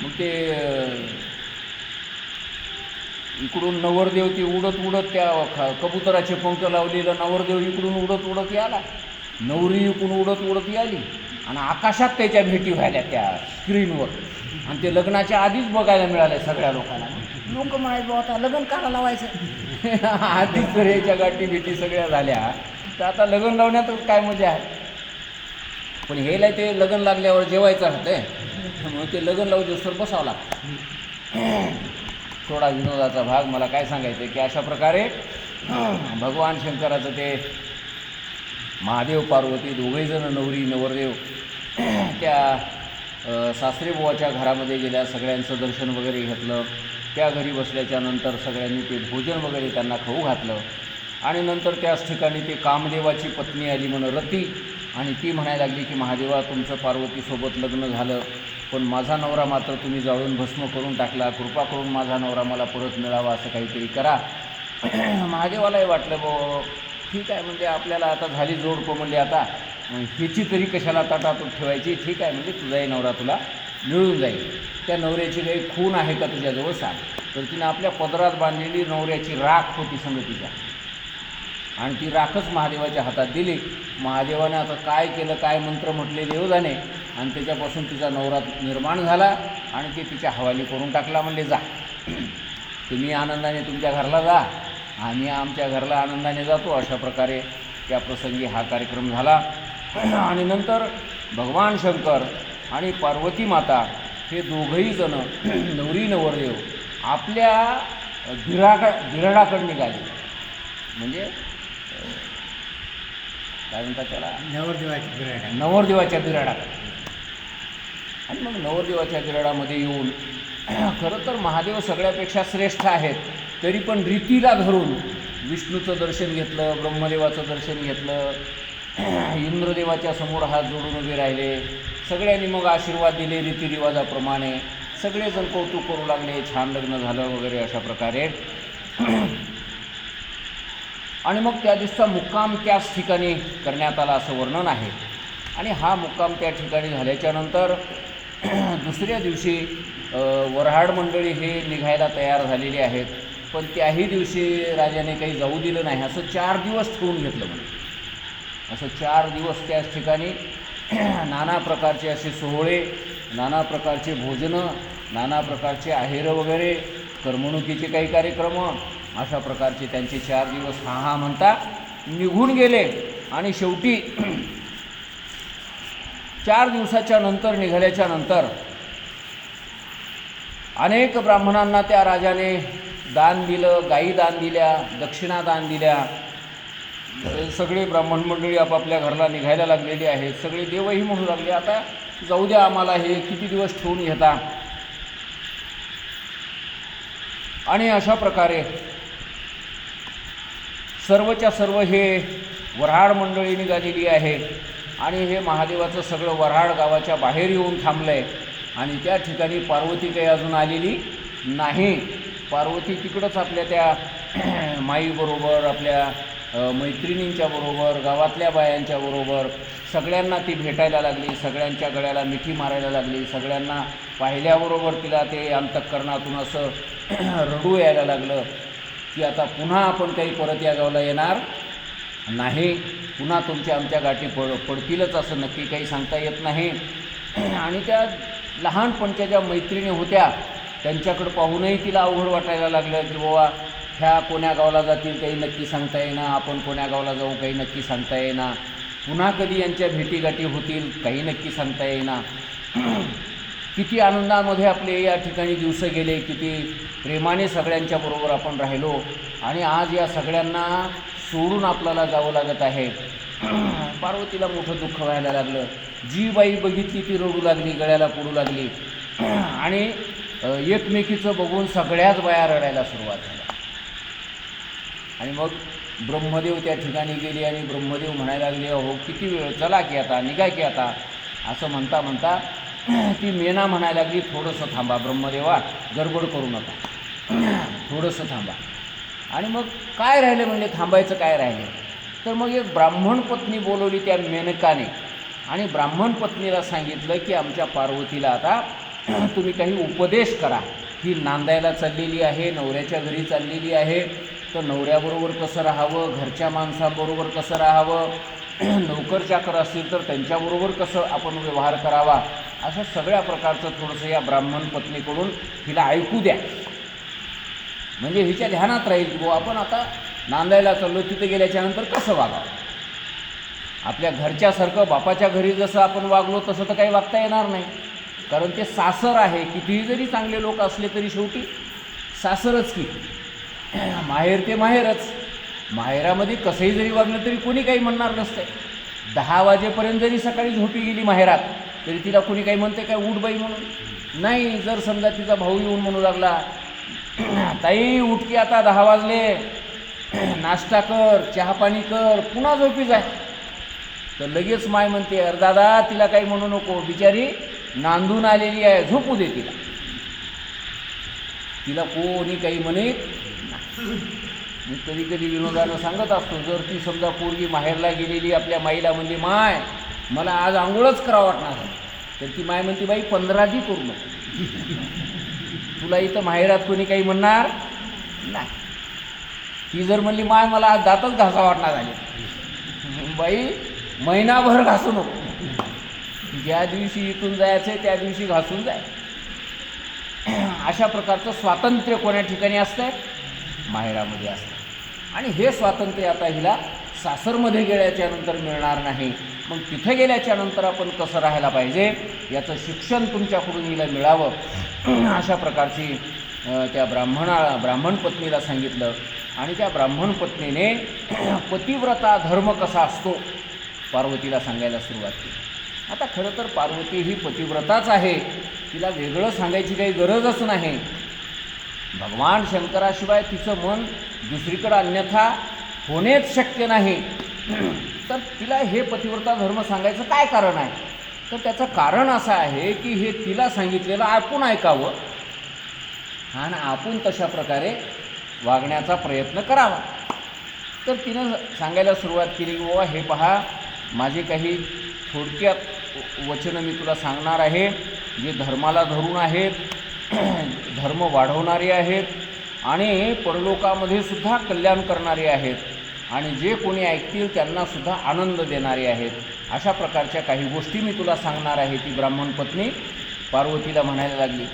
मग ते इकडून नवरदेव ती उडत त्या कबुतराचे पंख लावलेलं नवरदेव इकडून उडत याला, नवरी इकडून उडत याली आणि आकाशात त्याच्या भेटी व्हायल्या त्या स्क्रीनवर. आणि ते लग्नाच्या आधीच बघायला मिळाले सगळ्या लोकांना. लोक म्हणायचं, आता लग्न काढा लावायचं. आधीच तर याच्या गाठी भेटी सगळ्या झाल्या, तर आता लग्न लावण्यातच काय मजा आहे. पण हेला ते लग्न लागल्यावर जेवायचं राहतंय, मग ते लग्न लावू दिवसभर बसावं लागतं. थोडा विनोदाचा भाग मला काय सांगायचं की अशा प्रकारे भगवान शंकराचं ते महादेव पार्वती दोघेजण नवरी नवरदेव त्या सासरेबुवाच्या घरामध्ये गेल्या, सगळ्यांचं दर्शन वगैरे घेतलं. त्या घरी बसल्याच्या नंतर सगळ्यांनी ते भोजन वगैरे त्यांना खाऊ घातलं. आणि नंतर त्याच ठिकाणी ते कामदेवाची पत्नी आली म्हणून रती, आणि ती म्हणायला लागली की महादेवा, तुमचं पार्वतीसोबत लग्न झालं, पण माझा नवरा मात्र तुम्ही जाळून भस्म करून टाकला. कृपा करून माझा नवरा मला परत मिळावा, असं काहीतरी करा. महादेवालाही वाटलं बो ठीक आहे, म्हणजे आपल्याला आता झाली जोड म्हणले, आता ह्याची तरी कशाला ताटातूट ठेवायची. ठीक आहे, म्हणजे तुझाही नवरा तुला मिळून जाईल. त्या नवऱ्याची काही खून आहे का तुझ्याजवळ सांग. तर तिने आपल्या पदरात बांधलेली नवऱ्याची राख होती संगतीच्या, आणि ती राखच महादेवाच्या हातात दिली. महादेवाने आता काय केलं, काय मंत्र म्हटले देव जाणे, आणि त्याच्यापासून तिचा नवरा निर्माण झाला आणि ते तिच्या हवाली करून टाकला. म्हणले जा तुम्ही आनंदाने तुमच्या घरला जा, आम्ही आमच्या घरला आनंदाने जातो. अशा प्रकारे त्या प्रसंगी हा कार्यक्रम झाला. आणि नंतर भगवान शंकर आणि पार्वती माता हे दोघंही जण नवरी नवरदेव आपल्या बिराडाकडे निघाले. म्हणजे काय म्हणतात त्याला, नवरदेवाच्या बिराडाकडे. आणि मग नवरदेवाच्या बिराडामध्ये येऊन, खरं तर महादेव सगळ्यापेक्षा श्रेष्ठ आहेत, तरी पण रीतीला धरून विष्णूचं दर्शन घेतलं, ब्रह्मदेवाचं दर्शन घेतलं, इंद्रदेवाच्या समोर हात जोडून उभे राहिले, सगळ्यांनी मग आशीर्वाद दिले रीतिरिवाजाप्रमाणे, सगळेजण कौतुक करू लागले, छान लग्न झालं वगैरे अशा प्रकारे. आणि मग त्या दिवसाचा मुक्काम त्याच ठिकाणी करण्यात आला असं वर्णन आहे. आणि हा मुक्काम त्या ठिकाणी झाल्याच्यानंतर दुसऱ्या दिवशी वऱ्हाड मंडळी हे निघायला तयार झालेली आहेत, पण त्याही दिवशी राजाने काही जाऊ दिलं नाही. असं 4 दिवस ठेवून घेतलं म्हणजे, असं 4 दिवस त्याच ठिकाणी नाना प्रकारचे असे सोहळे, नाना प्रकारचे भोजनं, नाना प्रकारचे आहेरं वगैरे, करमणुकीचे काही कार्यक्रम, अशा प्रकारचे त्यांचे 4 दिवस हा म्हणता निघून गेले. आणि शेवटी 4 दिवसाच्या नंतर निघाल्याच्या नंतर अनेक ब्राह्मणांना त्या राजाने दान दिलं, गायी दान दिल्या, दक्षिणा दान दिल्या. सगळे ब्राह्मण मंडळी आपापल्या घरला निघायला लागलेली आहेत. सगळे देवही म्हणू लागले, आता जाऊ द्या आम्हाला, हे किती दिवस ठेवून घेता. आणि अशा प्रकारे सर्वच्या सर्व हे वऱ्हाड मंडळी निघालेली आहे. आणि हे महादेवाचं सगळं वऱ्हाड गावाच्या बाहेर येऊन थांबलं आहे. आणि त्या ठिकाणी पार्वती काही अजून आलेली नाही. पार्वती तिकडंच आपल्या त्या माईबरोबर, आपल्या मैत्रिणींच्या बरोबर, गावातल्या बायांच्या बरोबर सगळ्यांना ती भेटायला लागली, सगळ्यांच्या गळ्याला मिठी मारायला लागली. सगळ्यांना पाहिल्याबरोबर तिला ते अंतःकरणातून असं रडू यायला लागलं की आता पुन्हा आपण काही परत या गावाला येणार नाही, पुन्हा तुमच्या आमच्या गाठी पडतीलच असं नक्की काही सांगता येत नाही. आणि त्या लहानपणच्या ज्या मैत्रिणी होत्या त्यांच्याकडं पाहूनही तिला अवघड वाटायला लागलं की बाबा ह्या कोण्या गावाला जातील काही नक्की सांगता येईना, आपण कोण्या गावाला जाऊ काही नक्की सांगता येईना, पुन्हा कधी यांच्या भेटीगाठी होतील काही नक्की सांगता येईना. किती आनंदामध्ये आपले या ठिकाणी दिवस गेले, किती प्रेमाने सगळ्यांच्या बरोबर आपण राहिलो, आणि आज या सगळ्यांना सोडून आपल्याला जावं लागत आहे. पार्वतीला मोठं दुःख व्हायला लागलं. जी बाई बघितली ती रडू लागली, गळ्याला पडू लागली. आणि एकमेकीचं बघून सगळ्याच बाया रडायला सुरुवात झाली. आणि मग ब्रह्मदेव त्या ठिकाणी गेले आणि ब्रह्मदेव म्हणायला लागले, हो किती वेळ, चला की आता, निघा की आता. असं म्हणता म्हणता ती मेना म्हणायला लागली, थोडंसं थांबा ब्रह्मदेवा, गडबड करू नका, थोडंसं थांबा. आणि मग काय राहिले म्हणले, थांबायचं काय राहिले. तर मग एक ब्राह्मण पत्नी बोलवली त्या मेनकाने, आणि ब्राह्मण पत्नीला सांगितलं की आमच्या पार्वतीला आता तुम्ही काही उपदेश करा. ही नांदायला चाललेली आहे, नवऱ्याच्या घरी चाललेली आहे, तर नवऱ्याबरोबर कसं राहावं, घरच्या माणसांबरोबर कसं राहावं, नोकर चाकर असतील तर त्यांच्याबरोबर कसं आपण व्यवहार करावा, अशा सगळ्या प्रकारचं थोडंसं या ब्राह्मण पत्नीकडून हिला ऐकू द्या. म्हणजे हिच्या ध्यानात राहील की बुवा आपण आता नांदायला चाललो, तिथे गेल्याच्यानंतर कसं वागावं. आपल्या घरच्यासारखं बापाच्या घरी जसं आपण वागलो तसं तर काही वागता येणार नाही, कारण ते सासर आहे. कितीही जरी चांगले लोक असले तरी शेवटी सासरच की, माहेर ते माहेरच. माहेरामध्ये कसंही जरी वागलं तरी कोणी काही म्हणणार नसते. 10 वाजेपर्यंत जरी सकाळी झोपी गेली माहेरात तरी तिला कोणी काही म्हणते काय उठ बाई म्हणून नाही. जर समजा तिचा भाऊ येऊन म्हणू लागला, ताई उठ की आता 10 वाजले, नाश्ता कर, चहा पाणी कर, पुन्हा झोपी जाय, तर लगेच माय म्हणते, अरे दादा तिला काही म्हणू नको, बिचारी नांदून आलेली आहे, झोपू दे तिला, तिला कोणी काही म्हणत. मी कधी कधी विनोदानं सांगत असतो, जर ती समजा पोरगी माहेरला गेलेली आपल्या माईला म्हणजे माय मला आज आंघोळच करावं वाटणार आहे, तर ती माय म्हणते बाई 15 दी करू नको, तुला इथं माहेरात कोणी काही म्हणणार नाही. ती जर म्हणली माय मला आज दातच घासा वाटणार झाले, बाई महिनाभर घासू नको, ज्या दिवशी इथून जायचं त्या दिवशी घासून जाय. अशा प्रकारचं स्वातंत्र्य कोण्या ठिकाणी असतंय, माहेरामध्ये असतं. आणि हे स्वातंत्र्य आता हिला सासरमध्ये गेल्याच्यानंतर मिळणार नाही. मग तिथे गेल्याच्यानंतर आपण कसं राहायला पाहिजे याचं शिक्षण तुमच्याकडून हिला मिळावं, अशा प्रकारची त्या ब्राह्मण पत्नीला सांगितलं. आणि त्या ब्राह्मण पत्नीने पतिव्रता धर्म कसा असतो पार्वतीला सांगायला सुरुवात केली. आता खरं तर पार्वती ही पतिव्रताच आहे, तिला वेगळं सांगायची काही गरजच नाही. भगवान शंकराशिवाय तिचं मन दुसरीकडं अन्यथा होणेच शक्य नाही. तर तिला हे पतिव्रता धर्म सांगायचं काय कारण आहे? तर त्याचं कारण असं आहे की हे तिला सांगितलेलं आपण ऐकावं आणि आपण तशा प्रकारे वागण्याचा प्रयत्न करावा. तर तिनं सांगायला सुरुवात केली की बाबा हे पहा, माझे काही थोडक्यात वचनं मी तुला सांगणार आहे, जे धर्माला धरून आहेत, धर्म वाढवणारे आहेत आणि परलोकामध्ये सुद्धा कल्याण करणारे आहेत आणि जे कोणी ऐकतील त्यांनासुद्धा आनंद देणारे आहेत. अशा प्रकारच्या काही गोष्टी मी तुला सांगणार आहे. ती ब्राह्मण पत्नी पार्वतीला म्हणायला लागली.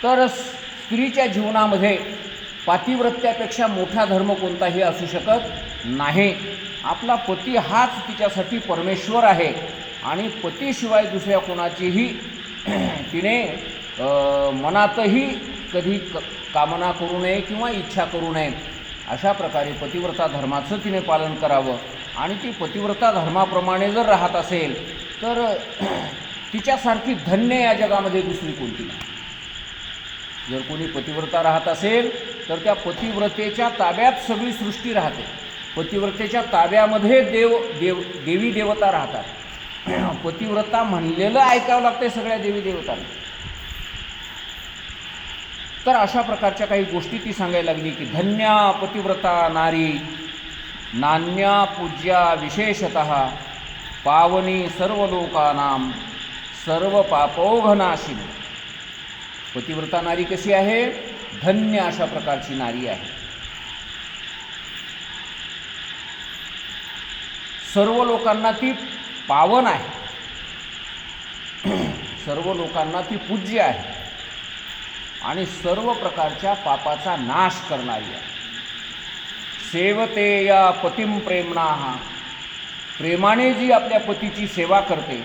तर स्त्रीच्या जीवनामध्ये पातिव्रत्यापेक्षा मोठा धर्म कोणताही असू शकत नाही. आपला पती हाच तिच्यासाठी परमेश्वर आहे आणि पतीशिवाय दुसऱ्या कोणाचीही तिने मनातही कधी कामना करू नये किंवा इच्छा करू नये. अशा प्रकारे पतिव्रता धर्माचं तिने पालन करावं आणि ती पतिव्रता धर्माप्रमाणे जर राहत असेल तर तिच्यासारखी धन्य या जगामध्ये दुसरी कोणती नाही. जर कोणी पतिव्रता राहत असेल तर त्या पतिव्रतेच्या ताब्यात सगळी सृष्टी राहते. पतिव्रतेच्या ताब्यामध्ये देवी देवता राहतात. पतिव्रता म्हणलेलं ऐकावं लागतं सगळ्या देवी देवतांना. तर अशा प्रकारच्या काही गोष्टी ती सांगायला लागली की धन्या पतिव्रता नारी नान्या पूज्या विशेषतः पावनी सर्व लोकानां सर्व पापौघनाशिनी. पतिव्रता नारी कशी आहे? धन्य अशा प्रकारची नारी आहे. सर्व लोकांना ती पावन आहे, सर्व लोकांना ती पूज्य आहे आणि सर्व प्रकारच्या पापाचा नाश करणारी आहे. सेवते या पतिं प्रेम्णाः, प्रेमाने जी आपल्या पतीची सेवा करते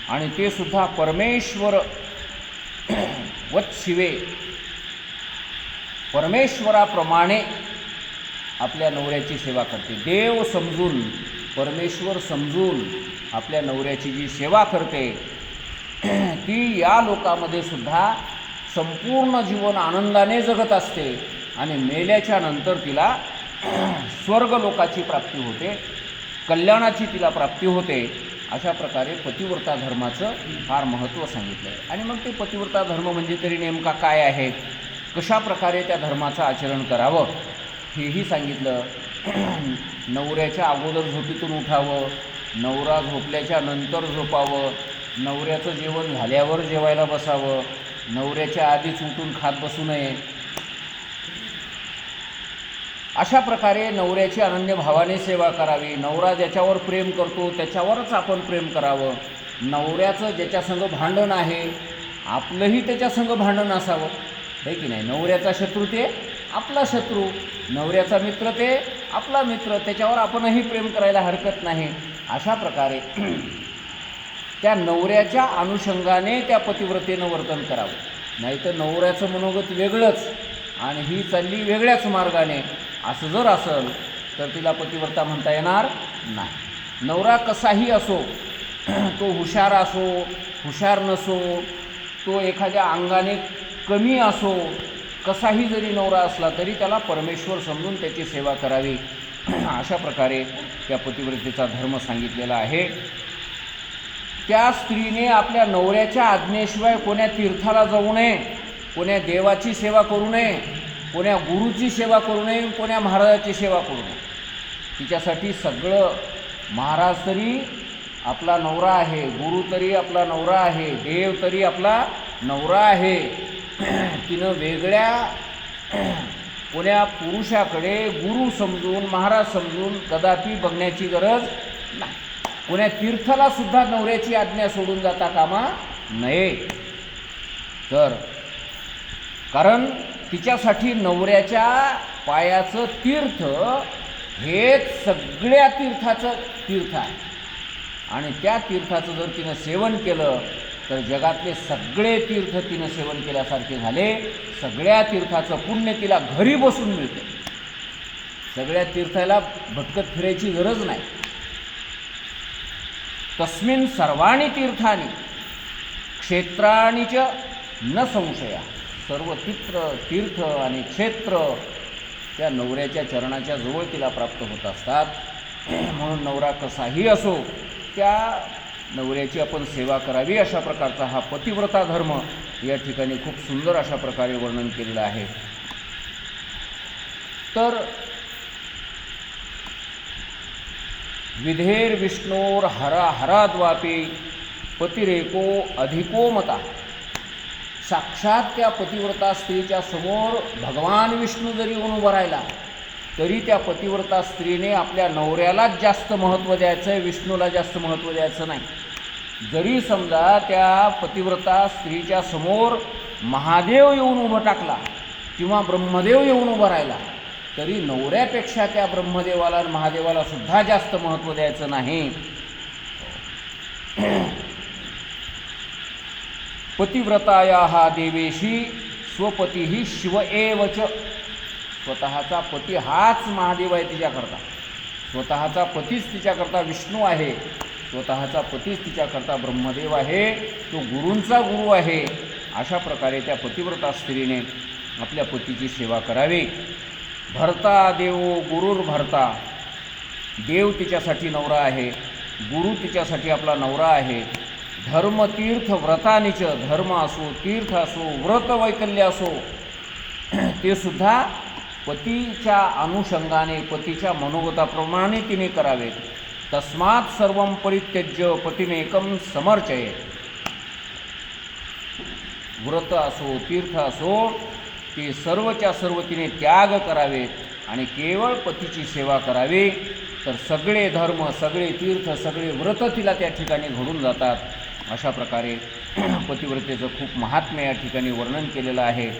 आणि ते सुद्धा परमेश्वर वत्शिवे, परमेश्वराप्रमाणे आपल्या नवऱ्याची सेवा करते. देव समजून, परमेश्वर समजून आपल्या नवऱ्याची जी सेवा करते ती या लोकामध्ये सुद्धा संपूर्ण जीवन आनंदाने जगत असते आणि मेल्याच्या नंतर तिला स्वर्गलोकाची प्राप्ती होते, कल्याणाची तिला प्राप्ती होते. अशा प्रकारे पतिव्रता धर्माचं फार महत्त्व सांगितलं आहे. आणि मग ते पतिव्रता धर्म म्हणजे तरी नेमका काय आहे, कशा प्रकारे त्या धर्माचं आचरण करावं हेही सांगितलं. नवऱ्याच्या अगोदर झोपेतून उठावं, नवरा झोपल्याच्या नंतर झोपावं, नवऱ्याचं जेवण झाल्यावर जेवायला बसावं, नवऱ्याच्या आधीच उठून खात बसू नये. अशा प्रकारे नवऱ्याची अनन्य भावाने सेवा करावी. नवरा ज्याच्यावर प्रेम करतो त्याच्यावरच आपण प्रेम करावं. नवऱ्याचं ज्याच्यासंग भांडण आहे आपलंही त्याच्यासंग भांडण असावं, आहे की नाही. नवऱ्याचा शत्रू ते आपला शत्रू, नवऱ्याचा मित्र ते आपला मित्र, त्याच्यावर आपणही प्रेम करायला हरकत नाही. अशा प्रकारे त्या नवऱ्याच्या अनुषंगाने त्या पतिव्रतेनं वर्तन करावं. नाहीतर नवऱ्याचं मनोगत वेगळंच आणि ही चालली वेगळ्याच मार्गाने, असं जर असेल तर तिला पतिव्रता म्हणता येणार नाही. नवरा कसाही असो, तो हुशार असो हुशार नसो, तो एखाद्या अंगाने कमी असो, कसाही जरी नवरा असला तरी त्याला परमेश्वर समजून त्याची सेवा करावी. अशा प्रकारे त्या पतिव्रतेचा धर्म सांगितलेला आहे. त्या स्त्रीने आपल्या नवऱ्याच्या आज्ञेशिवाय कोण्या तीर्थाला जाऊ नये, कोण्या देवाची सेवा करू नये, कोण्या गुरुची सेवा करू नये, कोण्या महाराजाची सेवा करू नये. तिच्यासाठी सगळं, महाराज तरी आपला नवरा आहे, गुरु तरी आपला नवरा आहे, देव तरी आपला नवरा आहे. तिनं वेगळ्या कोण्या पुरुषाकडे गुरु समजून महाराज समजून कदापि बघण्याची गरज नाही. कोण्या तीर्थाला सुद्धा नवऱ्याची आज्ञा सोडून जाता कामा नये. तर कारण तिच्यासाठी नवऱ्याच्या पायाचं तीर्थ हेच सगळ्या तीर्थाचं तीर्थ आहे आणि त्या तीर्थाचं जर तिनं सेवन केलं तर जगातले सगळे तीर्थ तिनं सेवन केल्यासारखे झाले. सगळ्या तीर्थाचं पुण्य तिला घरी बसून मिळते. सगळ्या तीर्थाला भटकत फिरायची गरज नाही. तस्मिन् सर्वाणि तीर्थानि क्षेत्राणि च न संशया. सर्व तीर्थ आणि क्षेत्र त्या नवऱ्याच्या चरणाच्या जवळ तिला प्राप्त होत असतात. म्हणून नवरा कसाही असो त्या नवऱ्याची आपण सेवा करावी, अशा प्रकारचा हा पतिव्रता धर्म या ठिकाणी खूप सुंदर अशा प्रकारे वर्णन केलेलं आहे. तर विधेर विष्णोर हराद्वापी पतिरेको अधिको मता. साक्षात त्या पतिव्रता स्त्रीच्या समोर भगवान विष्णू जरी येऊन उभं राहिला तरी त्या पतिव्रता स्त्रीने आपल्या नवऱ्यालाच जास्त महत्त्व द्यायचं आहे, विष्णूला जास्त महत्त्व द्यायचं नाही. जरी समजा त्या पतिव्रता स्त्रीच्या समोर महादेव येऊन उभं टाकला किंवा ब्रह्मदेव येऊन उभं राहिला तरी नवऱ्यापेक्षा त्या ब्रह्मदेवाला आणि महादेवाला सुद्धा जास्त महत्त्व द्यायचं नाही. पतिव्रताया देवेशी स्वपती शिव एवच. स्वतःचा पती हाच महादेव आहे तिच्याकरता, स्वतःचा पतीच तिच्याकरता विष्णू आहे, स्वतःचा पतीच तिच्याकरता ब्रह्मदेव आहे, तो गुरूंचा गुरु आहे. अशा प्रकारे त्या पतिव्रता स्त्रीने आपल्या पतीची सेवा करावी. भर्ता देवो गुरुर्भर्ता. देव तिच्यासाठी नवरा आहे, गुरु तिच्यासाठी आपला नवरा आहे. धर्म तीर्थ व्रतानिच. धर्म असो, तीर्थ असो, व्रत वैकल्य असो ते सुद्धा पतीच्या अनुषंगाने, पतीच्या मनोगताप्रमाणे तिने करावेत. तस्मात् सर्वं परित्यज्य पतिमेकं समर्चये. व्रत असो, तीर्थ असो ते सर्वच्या सर्व तिने त्याग करावेत आणि केवळ पतीची सेवा करावी. तर सगळे धर्म, सगळे तीर्थ, सगळे व्रत तिला त्या ठिकाणी घडून जातात. अशा प्रकारे पतिव्रतेचं खूप महात्म्य या ठिकाणी वर्णन केलेलं आहे.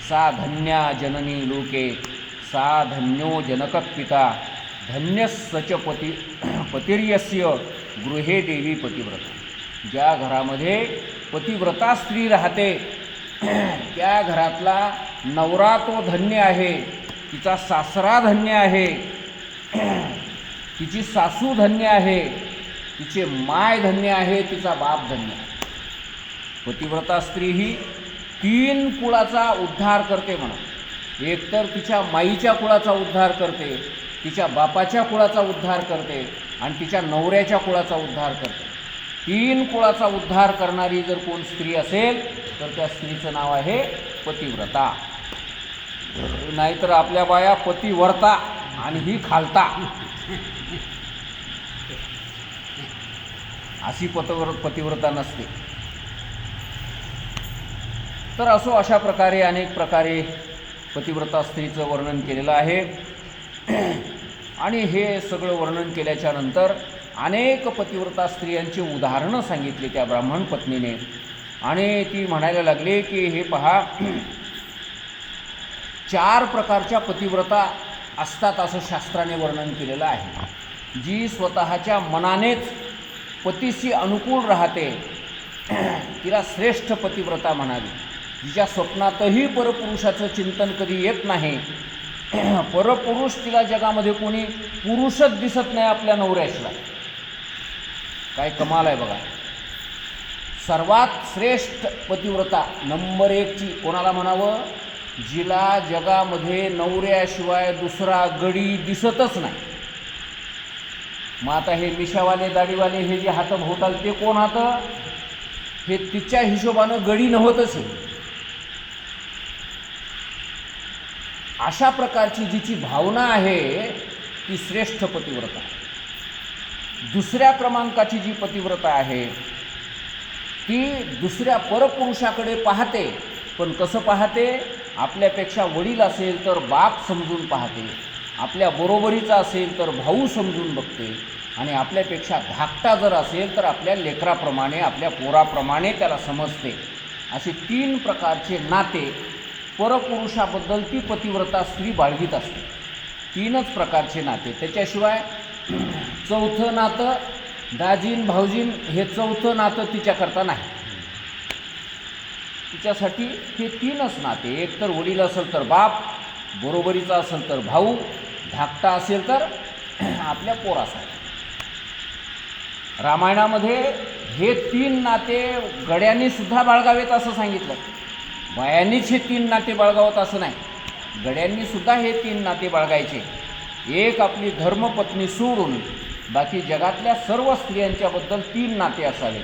सा धन्या जननी लोके सा धन्यो जनकः पिता धन्यस्सच पतिर्यस्य गृहे देवी पतिव्रता. ज्या घरामध्ये पतिव्रता स्त्री राहते त्या घरातला नवरा तो धन्य आहे, तिचा सासरा धन्य आहे, तिची सासू धन्य आहे, तिचे माय धन्य आहे, तिचा बाप धन्य आहे. पतिव्रता स्त्री ही 3 कुळाचा उद्धार करते म्हणा. एकतर तिच्या माईच्या कुळाचा उद्धार करते, तिच्या बापाच्या कुळाचा उद्धार करते आणि तिच्या नवऱ्याच्या कुळाचा उद्धार करते. 3 कुळाचा उद्धार करणारी जर कोण स्त्री असेल तर त्या स्त्रीचं नाव आहे पतिव्रता. नाहीतर आपल्या बाया पतिव्रता आणि ही खालता अशी पतिव्रता नसते. तर असो अशा प्रकारे अनेक प्रकारे पतिव्रता स्त्रीचं वर्णन केलेलं आहे. आणि हे सगळं वर्णन केल्याच्या नंतर अनेक पतिव्रता स्त्रियांची उदाहरणं सांगितली त्या ब्राह्मण पत्नीने. आणि ती म्हणायला लागली की हे पहा, 4 प्रकारच्या पतिव्रता असतात असं शास्त्राने वर्णन केलेलं आहे. जी स्वतःच्या मनानेच पतीशी अनुकूल राहते तिला श्रेष्ठ पतिव्रता म्हणावी. जिच्या स्वप्नातही परपुरुषाचं चिंतन कधी येत नाही, परपुरुष तिला जगामध्ये कोणी पुरुषच दिसत नाही आपल्या नवऱ्याशिवाय. काय कमाल आहे बघा. सर्वात श्रेष्ठ पतिव्रता नंबर 1ची कोणाला म्हणावं? जिला जगामध्ये नवऱ्याशिवाय दुसरा गडी दिसतच नाही. मग आता हे मिशावाले दाढीवाले हे जे हात भोवताल ते कोण हात? हे तिच्या हिशोबानं गडी नव्हतच. अशा प्रकारची जिची भावना आहे ती श्रेष्ठ पतिव्रता. दुसऱ्या क्रमांकाची जी पतिव्रता आहे ती दुसऱ्या परपुरुषाकडे पाहते, पण कसं पाहते? आपल्यापेक्षा वडील असेल तर बाप समजून पाहते, आपल्या बरोबरीचा असेल तर भाऊ समजून बघते, आणि आपल्यापेक्षा धाकटा जर असेल तर आपल्या लेकराप्रमाणे, आपल्या पोराप्रमाणे त्याला समजते. असे 3 प्रकारचे नाते परपुरुषाबद्दल ती पतिव्रता स्त्री बाळगीत असते. 3च प्रकारचे नाते. त्याच्याशिवाय 4थं नातं दाजीन भाऊजीन हे 4थं नातं तिच्याकरता नाही. तिच्यासाठी हे 3च नाते. एक तर वडील असेल तर बाप, बरोबरीचा असेल तर भाऊ, धाकटा असेल तर आपल्या पोरासाठी. रामायणामध्ये हे 3 नाते गड्यांनी सुद्धा बाळगावेत असं सांगितलं. बायांनीच हे 3 नाते बाळगावत असं नाही, गड्यांनीसुद्धा हे 3 नाते बाळगायचे. एक आपली धर्मपत्नी सोडून बाकी जगातल्या सर्व स्त्रियांच्याबद्दल 3 नाते असावे.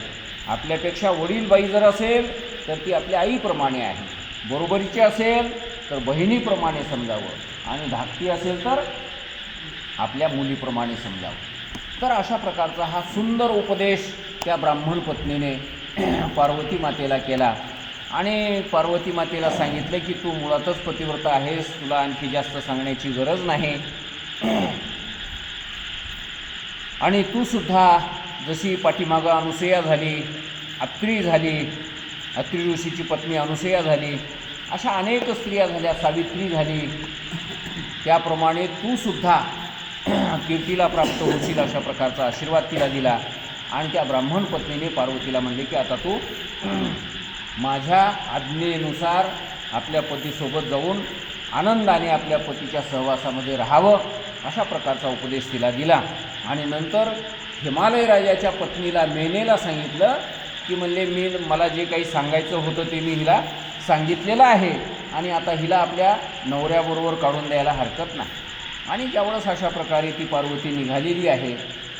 आपल्यापेक्षा वडीलबाई जर असेल तर ती आपल्या आईप्रमाणे आहे, बरोबरीची असेल तर बहिणीप्रमाणे समजावं, आणि धाकटी असेल तर आपल्या मुलीप्रमाणे समजावं. तर अशा प्रकारचा हा सुंदर उपदेश त्या ब्राह्मण पत्नीने पार्वती मातेला केला. आणि पार्वती मातेला सांगितलं की तू मुळातच पतिव्रता आहेस, तुला आणखी जास्त सांगण्याची गरज नाही. आणि तूसुद्धा जशी पाठीमागं अनुसूया झाली, अत्री झाली, अत्री ऋषीची पत्नी अनुसूया झाली, अशा अनेक स्त्रिया झाल्या, सावित्री झाली, त्याप्रमाणे तूसुद्धा कीर्तीला प्राप्त होशील अशा प्रकारचा आशीर्वाद तिला दिला. आणि त्या ब्राह्मण पत्नीने पार्वतीला म्हणले की आता तू माझ्या आज्ञेनुसार आपल्या पतीसोबत जाऊन आनंदाने आपल्या पतीच्या सहवासामध्ये राहावं, अशा प्रकारचा उपदेश तिला दिला. आणि नंतर हिमालय राजाच्या पत्नीला मेनेला सांगितलं की म्हणले मला जे काही सांगायचं होतं ते मी हिला सांगितलेलं आहे, आणि आता हिला आपल्या नवऱ्याबरोबर काढून द्यायला हरकत नाही. आणि ज्यावेळेस अशा प्रकारे ती पार्वती निघालेली आहे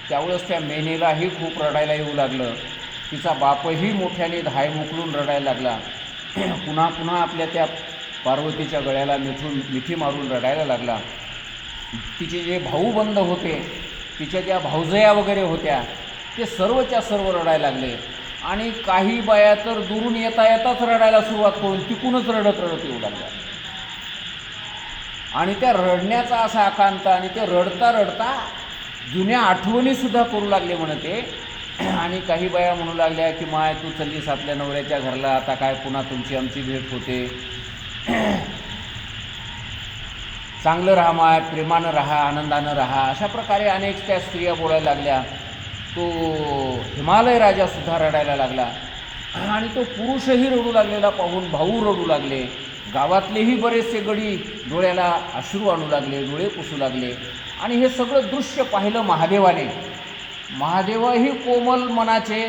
त्यावेळेस त्या मेनेलाही खूप रडायला येऊ लागलं. तिचा बापही मोठ्याने धाय मोकळून रडायला लागला. पुन्हा पुन्हा आपल्या त्या पार्वतीच्या गळ्याला मिठी मारून रडायला लागला. तिचे जे भाऊबंद होते, तिच्या ज्या भाऊजया वगैरे होत्या, ते सर्वच्या सर्व रडायला लागले. आणि काही बाया तर दुरून येता येताच रडायला सुरुवात करून तिकूनच रडत येऊ लागल्या. आणि त्या रडण्याचा असा आकांत, आणि ते रडता रडता जुन्या आठवणीसुद्धा करू लागले म्हणते. आणि काही बाया म्हणू लागल्या की माय तू चल्लीस आपल्या नवऱ्याच्या घरला, आता काय पुन्हा तुमची आमची भेट होते, चांगलं राहा माय, प्रेमानं राहा, आनंदानं राहा, अशा प्रकारे अनेक त्या स्त्रिया बोलायला लागल्या. तो हिमालय राजासुद्धा रडायला लागला. आणि तो पुरुषही रडू लागलेला पाहून भाऊ रडू लागले. गावातलेही बरेचसे गडी डोळ्याला अश्रू आणू लागले, डोळे पुसू लागले. आणि हे सगळं दृश्य पाहिलं महादेवाने. महादेवही कोमल मनाचे,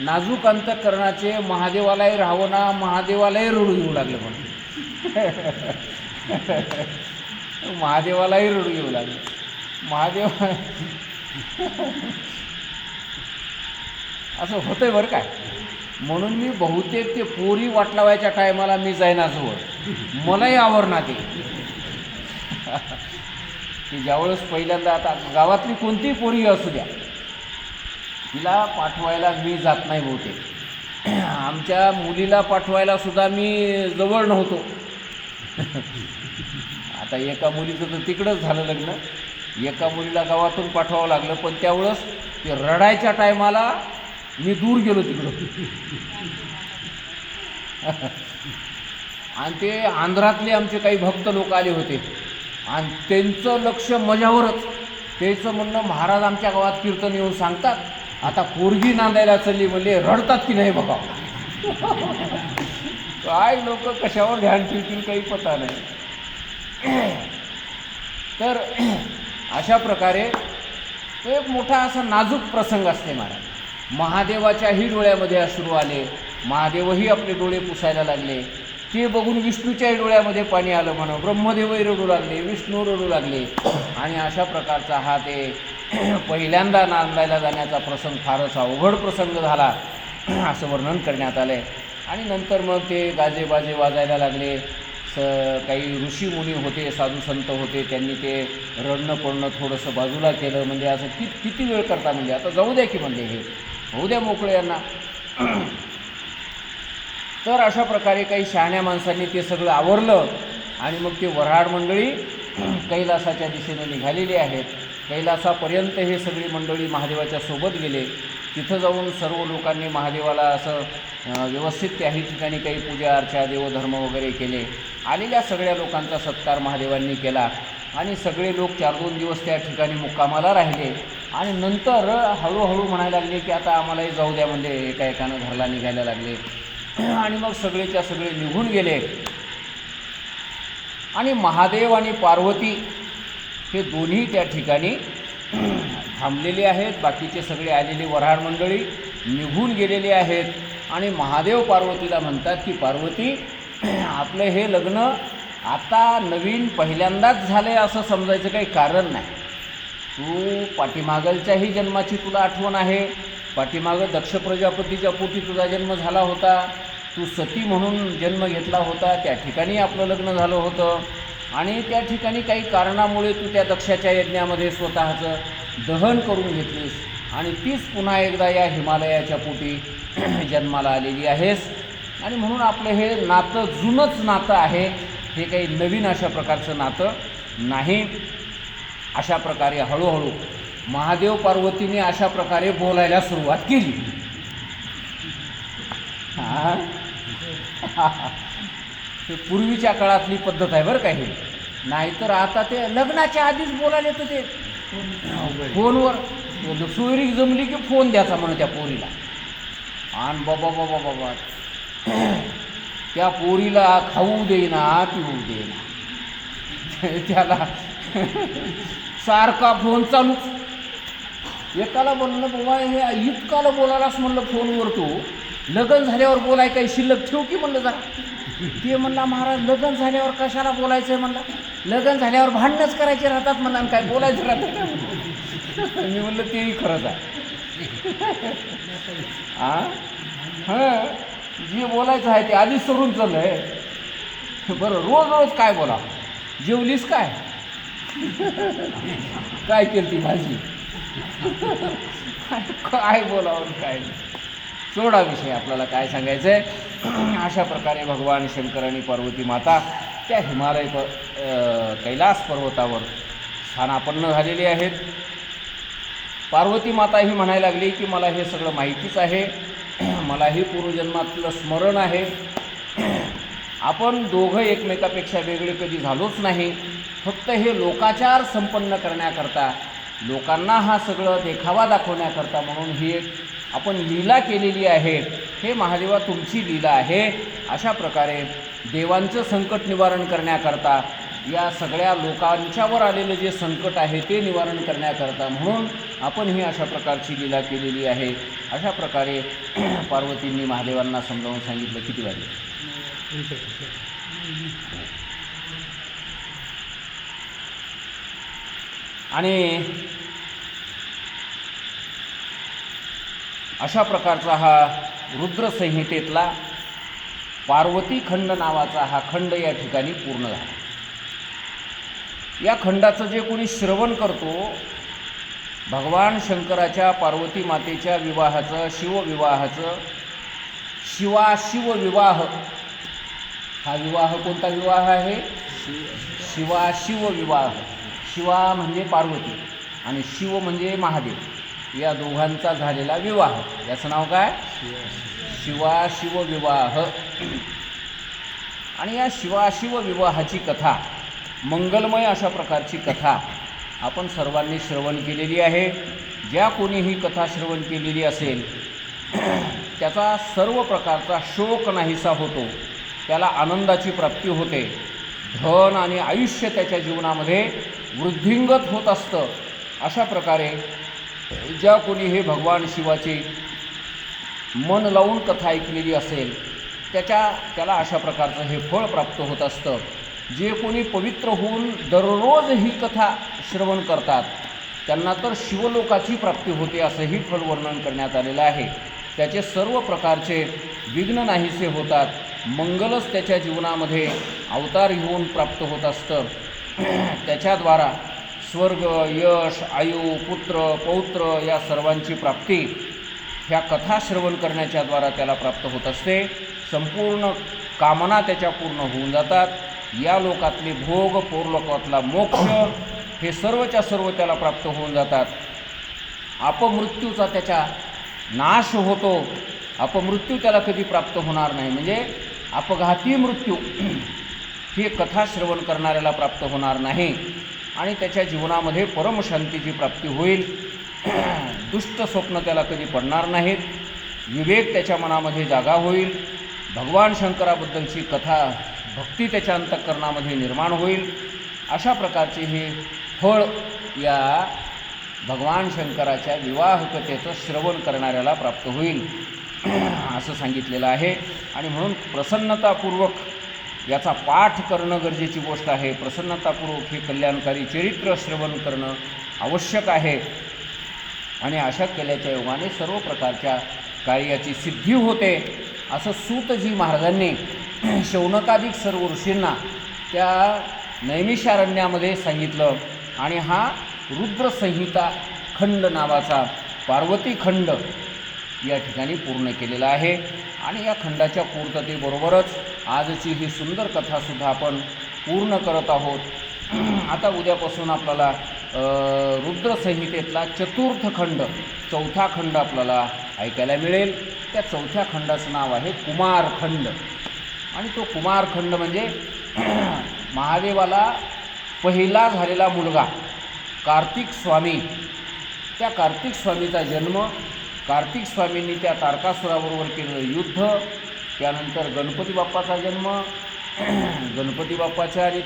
नाजूक अंतःकरणाचे, महादेवालाही राहावना, महादेवालाही रडू येऊ लागले म्हणून महादेवालाही रडू येऊ लागले. महादेव असं होतंय बरं काय. म्हणून मी बहुतेक ते पोरी वाट लावायच्या टायमाला मी जाईना जवळ, मलाही आवडणार ते की ज्यावेळेस पहिल्यांदा, आता गावातली कोणतीही पोरी असू द्या, तिला पाठवायला मी जात नाही बहुतेक. आमच्या मुलीला पाठवायला सुद्धा मी जवळ नव्हतो. आता एका मुलीचं तर तिकडंच झालं लग्न, एका मुलीला गावातून पाठवावं लागलं, पण त्यावेळेस ते रडायच्या टायमाला मी दूर गेलो तिकडं. आणि ते आंध्रातले आमचे काही भक्त लोक आले होते, आणि त्यांचं लक्ष माझ्यावरच. त्याचं म्हणणं महाराज आमच्या गावात कीर्तन येऊन सांगतात, आता पोरगी नांदायला चालली म्हणले, रडतात की नाही बघा. काय लोक कशावर ध्यान ठेवतील काही पता नाही. तर अशा प्रकारे तो एक मोठा असा नाजूक प्रसंग असते महाराज. महादेवाच्याही डोळ्यामध्ये अश्रू आले, महादेवही आपले डोळे पुसायला लागले. ते बघून विष्णूच्याही डोळ्यामध्ये पाणी आलं म्हणून ब्रह्मदेवही रडू लागले, विष्णू रडू लागले. आणि अशा प्रकारचा हा ते पहिल्यांदा नांदायला जाण्याचा प्रसंग फारच अवघड प्रसंग झाला असं वर्णन करण्यात आलं आहे. आणि नंतर मग ते गाजेबाजे वाजायला लागले. काही ऋषीमुनी होते, साधू संत होते, त्यांनी ते रडणं पडणं थोडंसं बाजूला केलं. म्हणजे असं किती वेळ करता, म्हणजे आता जाऊ द्या की म्हणले, हे होऊ द्या मोकळे यांना. तर अशा प्रकारे काही शहाण्या माणसांनी ते सगळं आवरलं. आणि मग ते वऱ्हाड मंडळी कैलासाच्या दिशेने निघालेली आहेत. कैलासापर्यंत हे सगळी मंडळी महादेवाच्या सोबत गेले. तिथं जाऊन सर्व लोकांनी महादेवाला असं व्यवस्थित त्याही ठिकाणी काही पूजा अर्चा देवधर्म वगैरे केले. आलेल्या सगळ्या लोकांचा सत्कार महादेवांनी केला. आणि सगळे लोक 4-2 दिवस त्या ठिकाणी मुक्कामाला राहिले. आणि नंतर हळूहळू म्हणायला लागले की आता आम्हालाही जाऊ द्या, म्हणजे एका एकानं घरला निघायला लागले. आणि मग सगळेच्या सगळे निघून गेले. आणि महादेव आणि पार्वती हे दोन्ही त्या ठिकाणी थांबलेले आहेत. बाकीचे सगळे आलेले वऱ्हाड मंडळी निघून गेलेले आहेत. आणि महादेव पार्वतीला म्हणतात की पार्वती, आपलं हे लग्न आता नवीन पहिल्यांदाच झालं आहे असं समजायचं काही कारण नाही. तू पाठीमागलच्याही जन्माची तुला आठवण आहे. पाठीमागं दक्ष प्रजापतीच्या पोटी तुझा जन्म झाला होता. तू सती म्हणून जन्म घेतला होता. त्या ठिकाणी आपलं लग्न झालं होतं आणि त्या ठिकाणी काही कारणामुळे तू त्या दक्षाच्या यज्ञामध्ये स्वतःचं दहन करून घेतलीस आणि तीच पुन्हा एकदा या हिमालयाच्या पोटी जन्माला आलेली आहेस. आणि म्हणून आपलं हे नातं जुनंच नातं आहे. हे काही नवीन अशा प्रकारचं नातं नाही. अशा प्रकारे हळूहळू महादेव पार्वतीने अशा प्रकारे बोलायला सुरुवात केली. ते पूर्वीच्या काळातली पद्धत आहे बरं का हे. नाहीतर आता ते लग्नाच्या आधीच बोलायला येतं ते फोनवर. सोयरीक जमली की फोन द्यायचा म्हणून त्या पोरीला. आणि बाबा बाबा बाबा त्या पोरीला खाऊ देईना पिऊ देईना. त्याला सारखा फोन चालूच. एकाला म्हणलं बाबा हे इतकाला बोलायलाच म्हणलं फोनवर तू. लग्न झाल्यावर बोलाय काही शिल्लक ठेव की म्हणलं जरा. ते म्हणला महाराज लग्न झाल्यावर कशाला बोलायचं आहे म्हणलं. लग्न झाल्यावर भांडणच करायचे राहतात म्हणलं आणि काय बोलायचं राहतं. मी म्हणलं तेही खरंच आहे. हां जे बोलायचं आहे ते आधीच सोडून चाललं आहे. बरं रोज रोज काय बोला. जेवलीस काय, काय केली ती भाजी, काय बोलावं काय. सोडा विषय. आपल्याला काय सांगायचं आहे. अशा प्रकारे भगवान शंकर आणि पार्वती माता त्या हिमालय कैलास पर्वतावर स्थानापन्न झालेली आहेत. पार्वती माता ही म्हणायला लागली की मला हे सगळं माहितीच आहे. मलाही पूर्वजन्मातलं स्मरण आहे. आपण दोघं एकमेकापेक्षा वेगळे कधी झालोच नाही. फक्त हे लोकाचार संपन्न करण्याकरता, लोकांना हा सगळं देखावा दाखवण्याकरता म्हणून ही एक आपण लीला केलेली आहे. हे महादेवा तुमची लीला आहे. अशा प्रकारे देवांचं संकट निवारण करण्याकरता, या सगळ्या लोकांच्यावर आलेलं जे संकट आहे ते निवारण करण्याकरता म्हणून आपण ही अशा प्रकारची लीला केलेली आहे. अशा प्रकारे पार्वतींनी महादेवांना समजावून सांगितलं. किती वाजले? आणि अशा प्रकारचा हा रुद्रसंहितेतला पार्वती खंड नावाचा हा खंड या ठिकाणी पूर्ण झाला. या खंडाचं जे कोणी श्रवण करतो, भगवान शंकराच्या पार्वती मातेच्या विवाहाचं, शिवविवाहाचं, शिवाशिव विवाह, हा विवाह कोणता विवाह आहे? शिवाशिव विवाह. शिवा म्हणजे पार्वती आणि शिव म्हणजे महादेव, या दोघांचा झालेला विवाह. याचं नाव काय? शिवाशिव विवाह. आणि या शिवाशिव विवाहाची कथा, मंगलमय अशा प्रकारची कथा आपण सर्वांनी श्रवण केलेली आहे. ज्या कोणी ही कथा श्रवण केलेली असेल त्याचा सर्व प्रकारचा शोक नाहीसा होतो, त्याला आनंदाची प्राप्ती होते, धन आणि आयुष्य त्याच्या जीवनामध्ये वृद्धिंगत होत असतं. अशा प्रकारे ज्या कोणी हे भगवान शिवाची मन लावून कथा ऐकलेली असेल त्याला अशा प्रकारचं हे फळ प्राप्त होत असतं. जे कोणी पवित्र होऊन दररोज ही कथा श्रवण करतात त्यांना तर शिवलोकाची प्राप्ती होते असंही फलवर्णन करण्यात आलेलं आहे. त्याचे सर्व प्रकारचे विघ्न नाहीसे होतात, मंगलच त्याच्या जीवनामध्ये अवतार घेऊन प्राप्त होत असतं. त्याच्याद्वारा स्वर्ग, यश, आयु, पुत्र, पौत्र या सर्वांची प्राप्ती ह्या कथा श्रवण करण्याच्याद्वारा त्याला प्राप्त होत असते. संपूर्ण कामना त्याच्या पूर्ण होऊन जातात. या लोकातले भोग, पोरलोकातला मोक्ष हे सर्वच्या सर्व त्याला प्राप्त होऊन जातात. अपमृत्यूचा त्याच्या नाश होतो. अपमृत्यू त्याला कधी प्राप्त होणार नाही, म्हणजे अपघाती मृत्यू ही कथा श्रवण करणाऱ्याला प्राप्त होणार नाही. आणि त्याच्या जीवनामध्ये परमशांतीची प्राप्ती होईल. दुष्ट स्वप्न त्याला कधी पडणार नाहीत. विवेक त्याच्या मनामध्ये जागा होईल. भगवान शंकराबद्दलची कथा, भक्ती त्याच्या अंतःकरणामध्ये निर्माण होईल. अशा प्रकारचे हे फळ या भगवान शंकराच्या विवाह कथेचं श्रवण करणाऱ्याला प्राप्त होईल असं सांगितलेलं आहे. आणि म्हणून प्रसन्नतापूर्वक याचा पाठ करणं गरजेची गोष्ट आहे. प्रसन्नतापूर्वक हे कल्याणकारी चरित्र श्रवण करणं आवश्यक आहे. आणि अशा केल्याच्या योगाने सर्व प्रकारच्या कार्याची सिद्धी होते असं सूतजी महाराजांनी शौनकादिक सर्व ऋषींना त्या नैमिषारण्यामध्ये सांगितलं. आणि हा रुद्रसंहिता खंड नावाचा पार्वती खंड या ठिकाणी पूर्ण केलेला आहे. आणि या खंडाच्या पूर्ततेबरोबरच आजची ही सुंदर कथासुद्धा आपण पूर्ण करत आहोत. आता उद्यापासून आपल्याला रुद्रसंहितेतला चतुर्थ खंड, चौथा खंड आपल्याला ऐकायला मिळेल. त्या चौथ्या खंडाचं नाव आहे कुमारखंड. आणि तो कुमारखंड म्हणजे महादेवाला पहिला झालेला मुलगा कार्तिक स्वामी, त्या कार्तिक स्वामीचा जन्म, कार्तिक स्वामींनी त्या तारकासुराबरोबर केलेलं युद्ध, त्यानंतर गणपती बाप्पाचा जन्म, गणपती बाप्पाच्या आणि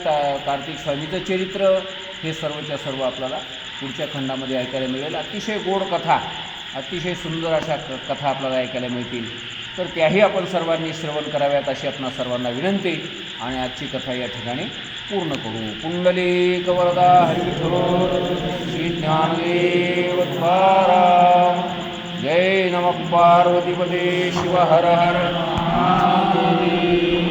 कार्तिक स्वामीचं चरित्र, हे सर्वच्या सर्व आपल्याला पुढच्या खंडामध्ये ऐकायला मिळेल. अतिशय गोड कथा, अतिशय सुंदर अशा कथा आपल्याला ऐकायला मिळतील. तर त्याही आपण सर्वांनी श्रवण कराव्यात अशी आपणा सर्वांना विनंती. आणि आजची कथा या ठिकाणी पूर्ण करू. पुंडलिक वरदा हरिविठ्ठल श्री ज्ञानदेव तुकाराम. जय नमः पार्वतीपते शिव हर हर महादेव.